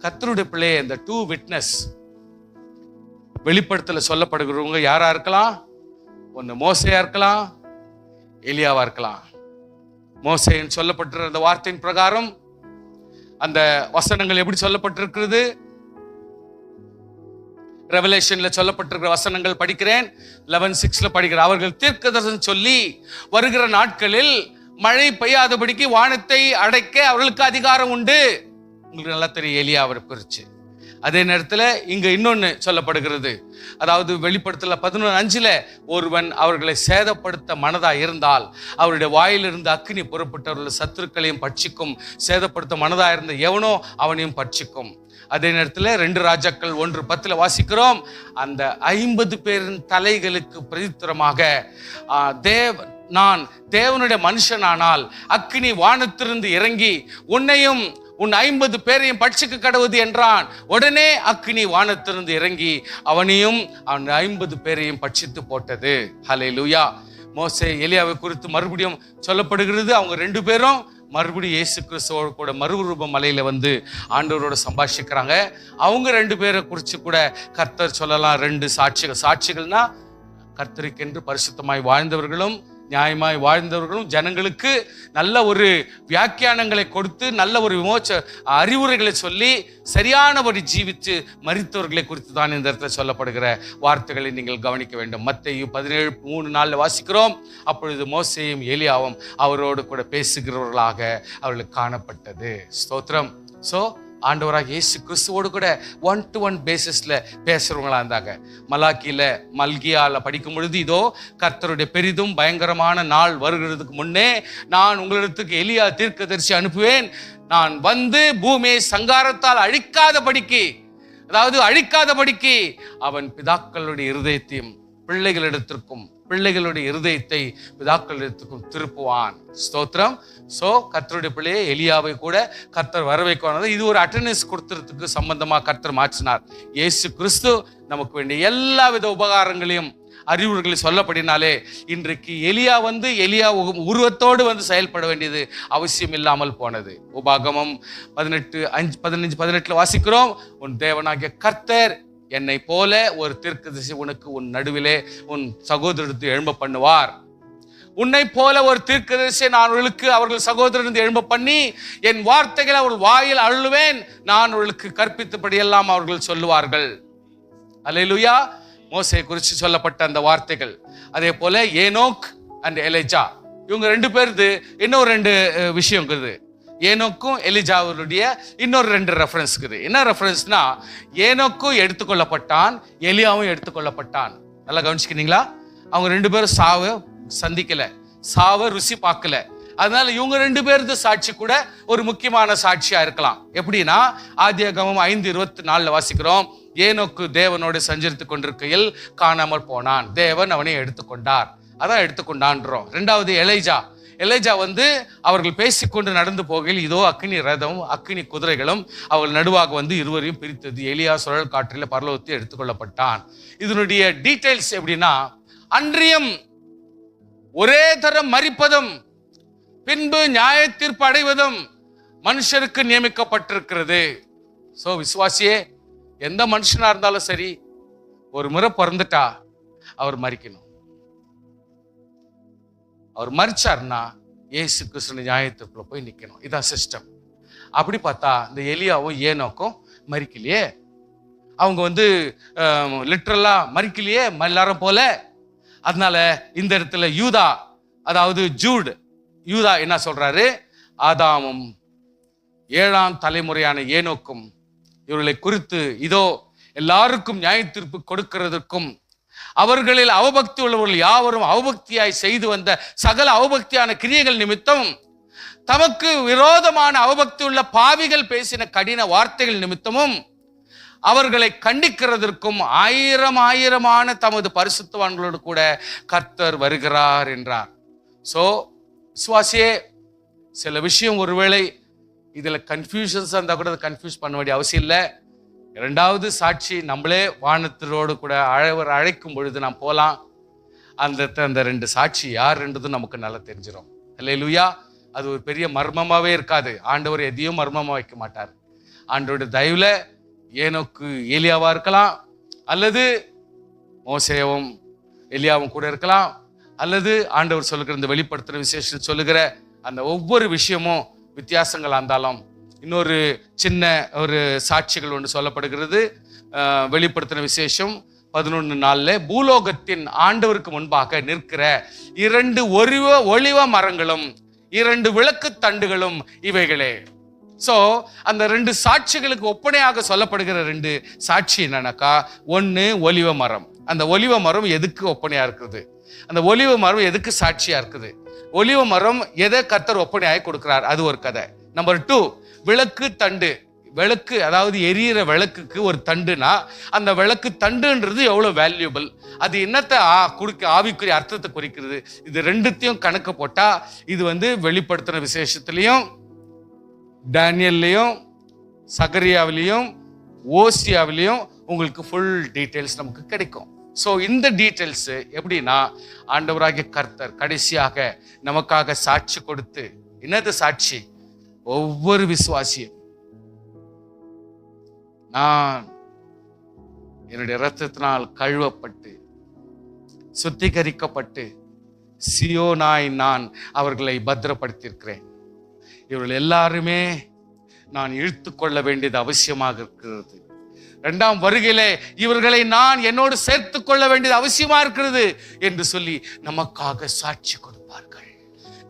கர்த்தருடைய பிள்ளை இந்த 2 விட்னஸ் வெளிப்படுத்தல சொல்லப்படுகிறவங்க யாரா இருக்கலாம்? ஒன்னு மோசையா இருக்கலாம், எலியாவா இருக்கலாம். மோசேன்னு சொல்லப்பட்டிருக்கிற அந்த வார்த்தையின் பிரகாரம் அந்த வசனங்கள் எப்படி சொல்லப்பட்டிருக்கிறது? ரெவலேஷன்ல சொல்லப்பட்டிருக்கிற வசனங்கள் படிக்கிறேன். 11:6 படிக்கிறேன். அவர்கள் தீர்க்கதரிசனம் சொல்லி வருகிற நாட்களில் மழை பெய்யாதபடிக்கு வானத்தை அடைக்க அவர்களுக்கு அதிகாரம் உண்டு. உங்களுக்கு நல்லா தெரியும் எலியாவை குறிச்சு. அதே நேரத்தில் இங்க இன்னொன்னு சொல்லப்படுகிறது. அதாவது வெளிப்படுத்தல 11:5 ஒருவன் அவர்களை சேதப்படுத்த மனதா இருந்தால் அவருடைய வாயிலிருந்து அக்கினி புறப்பட்டவர்கள் சத்துருக்களையும் பட்சிக்கும், சேதப்படுத்த மனதா இருந்த எவனோ அவனையும் பட்சிக்கும். அதே நேரத்தில் 2 ராஜாக்கள் 1:10 வாசிக்கிறோம், அந்த 50 பேரின் தலைகளுக்கு பிரதித்திரமாக நான் தேவனுடைய மனுஷனானால் அக்கினி வானத்திலிருந்து இறங்கி உன்னையும் உன் 50 பேரையும் பட்சிக்க கடவுது என்றான். உடனே அக்கினி வானத்திலிருந்து இறங்கி அவனையும் அவன் 50 பேரையும் பட்சித்து போட்டது. ஹல்லேலூயா. மோசே எலியாவை குறித்து மறுபடியும் சொல்லப்படுகிறது. அவங்க 2 பேரும் மறுபடியும் இயேசு கிறிஸ்துவோடு கூட மறுரூப மலையில வந்து ஆண்டவரோட சம்பாஷிக்கிறாங்க. அவங்க 2 பேரை குறித்து கூட கர்த்தர் சொல்லலாம் 2 சாட்சிகள்னா கர்த்தருக்கென்று பரிசுத்தமாய் வாழ்ந்தவர்களும் நியாயமாய் வாழ்ந்தவர்களும் ஜனங்களுக்கு நல்ல ஒரு வியாக்கியானங்களை கொடுத்து நல்ல ஒரு அறிவுரைகளை சொல்லி சரியான ஒரு ஜீவித்து மரித்தவர்களை குறித்து தான் இந்த இடத்துல சொல்லப்படுகிற வார்த்தைகளை நீங்கள் கவனிக்க வேண்டும். மத்தேயு 17:3-4 வாசிக்கிறோம். அப்பொழுது மோசேயும் எலியாவும் அவரோடு கூட பேசுகிறவர்களாக அவர்களுக்கு காணப்பட்டது. ஸ்தோத்திரம். ஸோ ஆண்டவராக இயேசு கிறிஸ்துவோடு கூட 1-to-1 பேசிஸ்ல பேசுறவங்களா இருந்தாங்க. மல்கியால படிக்கும் பொழுது இதோ கர்த்தருடைய பெரிதும் பயங்கரமான நாள் வருகிறதுக்கு முன்னே நான் உங்களிடத்துக்கு எலியா தீர்க்கதரிசி அனுப்புவேன், நான் வந்து பூமியை சங்காரத்தால் அழிக்காதபடிக்கு அவன் பிதாக்களுடைய இருதயத்தையும் பிள்ளைகளுடைய இருதயத்தை பிதாக்களிடத்துக்கும் திருப்புவான். ஸ்தோத்திரம். சோ கர்த்தருடைய பிள்ளையை எலியாவை கூட கர்த்தர் வர வைக்க, இது ஒரு அட்டெண்டன்ஸ் கொடுத்துறதுக்கு சம்பந்தமா கர்த்தர் மாற்றினார். இயேசு கிறிஸ்து நமக்கு வேண்டிய எல்லா வித உபகாரங்களையும் அறிவுரைகளை சொல்லப்படினாலே இன்றைக்கு எலியா உருவத்தோடு வந்து செயல்பட வேண்டியது அவசியம் இல்லாமல் போனது. உபாகமம் 18:15-18 வாசிக்கிறோம், உன் தேவனாகிய கர்த்தர் என்னை போல ஒரு தீர்க்கதரிசி உனக்கு உன் நடுவிலே உன் சகோதரத்தை எழும்ப பண்ணுவார். உன்னை போல ஒரு தீர்க்கதரிசியை நான் அவர்கள் சகோதரத்தை எழும்ப பண்ணி என் வார்த்தைகளை அவர்கள் வாயில் அருளுவேன், நான் அவர்களுக்கு கற்பித்தபடியெல்லாம் அவர்கள் சொல்லுவார்கள். அல்லேலூயா. மோசே குறித்து சொல்லப்பட்ட அந்த வார்த்தைகள். அதே போல ஏனோக் அண்ட் எலிஜா, இவங்க 2 பேருக்கு இன்னொரு 2 விஷயம் இருக்குது. ஏனோக்கும் எலிஜாவுடைய இன்னொரு 2 ரெஃபரன்ஸ் இருக்குது. என்ன ரெஃபரன்ஸ்னா, ஏனோக்கும் எடுத்துக்கொள்ளப்பட்டான், எலியாவும் எடுத்துக்கொள்ளப்பட்டான். நல்லா கவனிச்சுக்கிறீங்களா? அவங்க 2 பேரும் சாவை ருசி பார்க்கல. அதனால இவங்க 2 பேருக்கு சாட்சி கூட ஒரு முக்கியமான சாட்சியா இருக்கலாம். எப்படின்னா ஆதியாகமம் 5:24 வாசிக்கிறோம், ஏனோக்கு தேவனோடு சஞ்சரித்துக் கொண்டிருக்கையில் காணாமல் போனான், தேவன் அவனை எடுத்துக்கொண்டார். அதான் எடுத்துக்கொண்டான்றோம். 2வது எலிஜா அவர்கள் பேசிக்கொண்டு நடந்து போகையில் இதோ அக்கினி ரதமும் அக்கினி குதிரைகளும் அவர்கள் நடுவாக வந்து இருவரையும் பிரித்தது. எலியா சுழல் காற்றில பரலோகத்தை எடுத்துக்கொள்ளப்பட்டான். இதனுடைய டீடைல்ஸ் எப்படின்னா, அன்றியும் ஒரே தரம் மரிப்பதும் பின்பு நியாய தீர்ப்பு அடைவதும் மனுஷருக்கு நியமிக்கப்பட்டிருக்கிறது. சோ விசுவாசியே, எந்த மனுஷனா இருந்தாலும் சரி, ஒரு முறை பிறந்துட்டா அவர் மரிக்கணும். அவர் மரிச்சார்னா இயேசு கிறிஸ்து நியாய தீர்ப்புல போய் நிக்கணும். இதான் சிஸ்டம். அப்படி பார்த்தா இந்த எலியாவும் ஏனோக்கும் மரிக்கலையே. அவங்க லிட்டரலா மரிக்கலையே எல்லாரும் போல. அதனால இந்த இடத்துல யூதா, அதாவது யூதா என்ன சொல்றாரு? ஆதாமும் 7ஆம் தலைமுறையான ஏனோக்கும் இவர்களை குறித்து இதோ எல்லாருக்கும் நியாய தீர்ப்பு கொடுக்கிறதுக்கும் அவர்களில் அவபக்தி உள்ளவர்கள் யாவரும் அவபக்தியாய் செய்து வந்த சகல அவபக்தியான கிரியைகள் நிமித்தம் தமக்கு விரோதமான அவபக்தி உள்ள பாவிகள் பேசின கடின வார்த்தைகள் நிமித்தமும் அவர்களை கண்டிக்கிறதற்கும் ஆயிரமான தமது பரிசுத்தவான்களோடு கூட கர்த்தர் வருகிறார் என்றார். சோ விசுவாசியே, சில விஷயம் ஒருவேளை இதுல கன்ஃபியூஷன்ஸ் இருந்தா கூட கன்ஃபியூஸ் பண்ண வேண்டிய அவசியம் இல்லை. 2வது சாட்சி, நம்மளே வானத்திலோடு கூட அழைக்கும் பொழுது நாம் போலாம். அந்த 2 சாட்சி யாருன்றதும் நமக்கு நல்லா தெரிஞ்சிடும். அல்லேலூயா. அது ஒரு பெரிய மர்மமாவே இருக்காது. ஆண்டவர் எதையும் மர்மமா வைக்க மாட்டார். ஆண்டவருடைய தயவுல ஏனோக்கு ஏலியாவா இருக்கலாம், அல்லது மோசேவும் எலியாவும் கூட இருக்கலாம், அல்லது ஆண்டவர் சொல்லுகிற இந்த வெளிப்படுத்துற விசேஷம் சொல்லுகிற அந்த ஒவ்வொரு விஷயமும் வித்தியாசங்களா இருந்தாலும், இன்னொரு சின்ன ஒரு சாட்சிகள் ஒன்று சொல்லப்படுகிறது. வெளிப்படுத்தின விசேஷம் 11:4 பூலோகத்தின் ஆண்டவருக்கு முன்பாக நிற்கிற 2 ஒலிவ மரங்களும் 2 விளக்கு தண்டுகளும் இவைகளே. சோ அந்த 2 சாட்சிகளுக்கு ஒப்பனையாக சொல்லப்படுகிற 2 சாட்சி என்னன்னாக்கா, 1 ஒலிவ மரம். அந்த ஒலிவ மரம் எதுக்கு ஒப்பனையா இருக்குது? அந்த ஒலிவ மரம் எதுக்கு சாட்சியா இருக்குது? ஒலிவ மரம் எதை கர்த்தர் ஒப்பனையாய் கொடுக்கிறார், அது ஒரு கதை. நம்பர் 2, விளக்கு தண்டு. விளக்கு, அதாவது எரியிற விளக்குக்கு ஒரு தண்டுனா அந்த விளக்கு தண்டுன்றது எவ்வளவு வேல்யூபிள், அது என்னத்தை ஆவிக்குரிய அர்த்தத்தை குறிக்கிறது. இது 2த்தையும் கணக்கு போட்டா இது வெளிப்படுத்தின விசேஷத்திலையும் டேனியல்லையும் சகரியாவிலையும் ஓசியாவிலையும் உங்களுக்கு ஃபுல் டீட்டெயில்ஸ் நமக்கு கிடைக்கும். ஸோ இந்த டீட்டெயில்ஸ் எப்படின்னா, ஆண்டவராகிய கர்த்தர் கடைசியாக நமக்காக சாட்சி கொடுத்து, என்னது சாட்சி? ஒவ்வொரு விசுவாசியும் நான் என்னுடைய இரத்தத்தினால் கழுவப்பட்டு சுத்திகரிக்கப்பட்டு சியோனாய் நான் அவர்களை பத்திரப்படுத்தியிருக்கிறேன். இவர்கள் எல்லாருமே நான் இழுத்து கொள்ள வேண்டியது அவசியமாக இருக்கிறது. 2ஆம் வருகையிலே இவர்களை நான் என்னோடு சேர்த்து கொள்ள வேண்டியது அவசியமா இருக்கிறது என்று சொல்லி நமக்காக சாட்சி கொடுப்பார்கள்,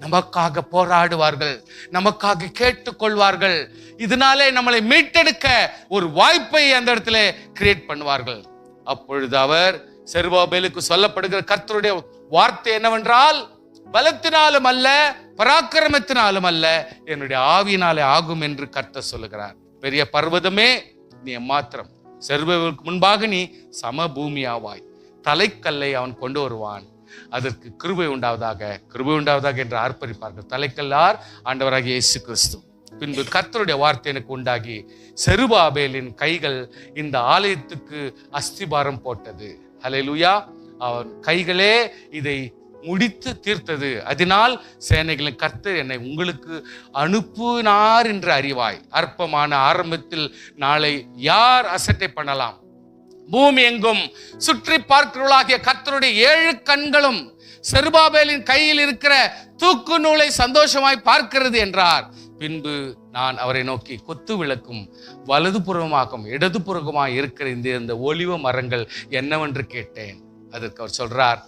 நமக்காக போராடுவார்கள், நமக்காக கேட்டுக்கொள்வார்கள். இதனாலே நம்மளை மீட்டெடுக்க ஒரு வாய்ப்பை அந்த இடத்துல கிரியேட் பண்ணுவார்கள். அப்பொழுது அவர் செருபாபேலுக்கு சொல்லப்படுகிற கர்த்தருடைய வார்த்தை என்னவென்றால், பலத்தினாலும் அல்ல பராக்கிரமத்தினாலும் அல்ல, என்னுடைய ஆவியினாலே ஆகும் என்று கர்த்தர் சொல்லுகிறார். பெரிய பர்வதமே நீ மாத்திரம், செருபாபேலுக்கு முன்பாக நீ சமபூமியாவாய், தலைக்கல்லை அவன் கொண்டு வருவான், அதற்கு கிருபை உண்டாவதாக என்று ஆர்ப்பரிப்பார்கள். தலைக்கல்லார் ஆண்டவராகிய இயேசு கிறிஸ்து. பின்பு கர்த்தருடைய வார்த்தை எனக்கு உண்டாகி, செருபாபேலின் கைகள் இந்த ஆலயத்துக்கு அஸ்திபாரம் போட்டது. ஹல்லேலூயா. அவன் கைகளே இதை முடித்து தீர்த்தது. அதனால் சேனைகளின் கர்த்தர் என்னை உங்களுக்கு அனுப்புனார் என்று அறிவாய். அற்பமான ஆரம்பத்தில் நாளை யார் அசட்டை பண்ணலாம்? பூமி எங்கும் சுற்றி பார்க்கிறவர்களாகிய கர்த்தருடைய 7 கண்களும் செருபாபேலின் கையில் இருக்கிற தூக்கு நூலை சந்தோஷமாய் பார்க்கிறது என்றார். பின்பு நான் அவரை நோக்கி, கொத்து விளக்கும் வலதுபுறமாகவும் இடதுபுறமாய் இருக்கிற இந்த ஒலிவ மரங்கள் என்னவென்று கேட்டேன். அதற்கு அவர் சொல்றார்,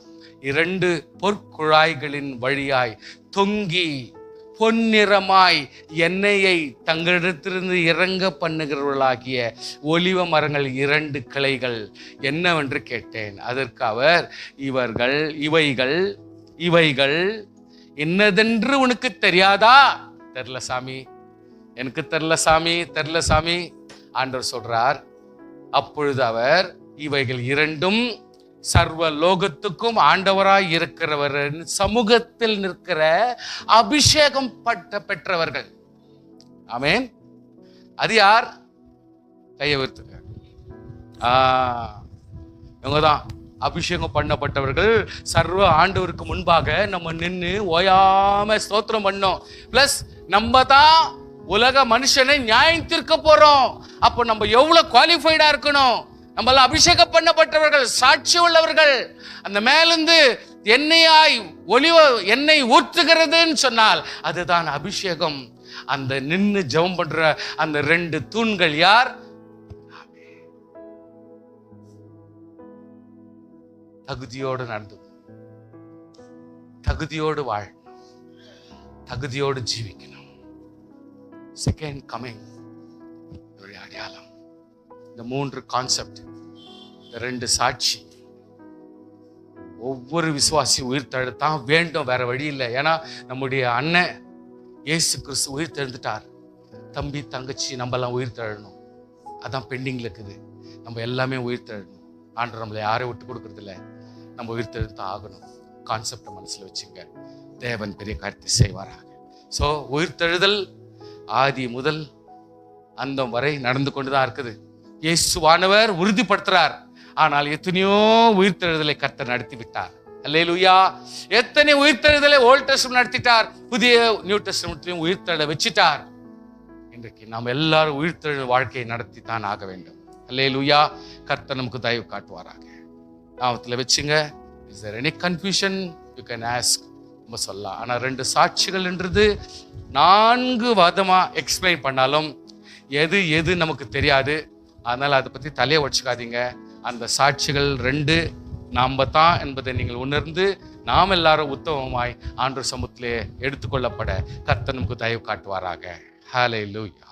2 பொற்குழாய்களின் வழியாய் தொங்கி பொன்னிறமாய் எண்ணெயை தங்களிடத்திலிருந்து இறங்க பண்ணுகிறவர்களாகிய ஒலிவ மரங்கள் 2 கிளைகள் என்னவென்று கேட்டேன். அதற்கு அவர், இவைகள் என்னதென்று உனக்கு தெரியாதா? தெரியல சாமி, எனக்கு தெரியல சாமி. ஆண்டவர் சொல்றார். அப்பொழுது அவர், இவைகள் 2ம் சர்வ லோகத்துக்கும் ஆண்டவராய் இருக்கிறவரின் சமூகத்தில் நிற்கிற அபிஷேகம் பெற்றவர்கள். ஆமென். அது யார்? கையை உயர்த்துங்க. இவங்கதான் அபிஷேகம் பண்ணப்பட்டவர்கள் சர்வ ஆண்டவருக்கு முன்பாக நம்ம நின்று ஓயாம ஸ்தோத்திரம் பண்ணோம். பிளஸ் நம்ம தான் உலக மனுஷனை நியாயம் தீர்க்க போறோம். அப்போ நம்ம எவ்வளவு குவாலிஃபைடா இருக்கணும். நம்மள அபிஷேகம் பண்ணப்பட்டவர்கள், சாட்சி உள்ளவர்கள். அந்த மேலிருந்து எண்ணெயாய் எண்ணெய் ஊற்றுகிறதுன்னு சொன்னால் அதுதான் அபிஷேகம். அந்த நின்று ஜெபம் பண்ற அந்த 2 தூண்கள் யார்? தகுதியோடு நடந்து, தகுதியோடு வாழ, தகுதியோடு ஜீவிக்கணும். செகண்ட் கமிங் அடையாளம். இந்த 3 கான்செப்ட், இந்த 2 சாட்சி. ஒவ்வொரு விசுவாசி உயிர்த்தெழுத்தான் வேண்டும், வேற வழி இல்லை. ஏன்னா நம்முடைய அண்ணன் இயேசு கிறிஸ்து உயிர்த்தெழுந்துட்டார். தம்பி தங்கச்சி நம்மெல்லாம் உயிர்த்தெழணும். அதான் பெண்டிங்ல இருக்குது. நம்ம எல்லாமே உயிர்த்தெழணும். ஆண்டவர் நம்மளை யாரையும் விட்டு கொடுக்கறது இல்லை. நம்ம உயிர்த்தெழுத்தான் ஆகணும். கான்செப்டை மனசுல வச்சுங்க. தேவன் பெரிய காரியத்தை செய்வாராக. ஸோ உயிர்த்தெழுதல் ஆதி முதல் அந்தம் வரை நடந்து கொண்டுதான் இருக்குது. இயேசுவானவர் உறுதிப்படுத்துறார். ஆனால் எத்தனையோ உயிர்த்தெழுதலை கர்த்தர் நடத்தி விட்டார். அல்லேலூயா. எத்தனை உயிர்த்தெழுதலை ஓல்ட் டெஸ்டமென்ட் நடத்திட்டார், புதிய நியூ டெஸ்டமென்ட்லயும் உயிர்த்தெழ வச்சிட்டார். இன்றைக்கு நாம் எல்லாரும் உயிர்த்தெழு வாழ்க்கையை நடத்தி தான் ஆக வேண்டும். அல்லேலூயா. கர்த்தர் நமக்கு தயவு காட்டுவாராக. நாமத்துல வச்சுங்க. Is there any confusion you can ask. நம்ம சொல்லலாம். ஆனா 2 சாட்சிகள் என்றது 4 வாதமா எக்ஸ்பிளைன் பண்ணாலும் எது நமக்கு தெரியாது. அதனால அதை பத்தி தலையை வச்சுக்காதீங்க. அந்த சாட்சிகள் 2 நாம தான் என்பதை நீங்கள் உணர்ந்து நாம் எல்லாரும் உத்தமமாய் ஆண்டவர் சமூகத்திலே எடுத்துக்கொள்ளப்பட கர்த்தர் நமக்கு தயவு காட்டுவாராக. ஹல்லேலூயா.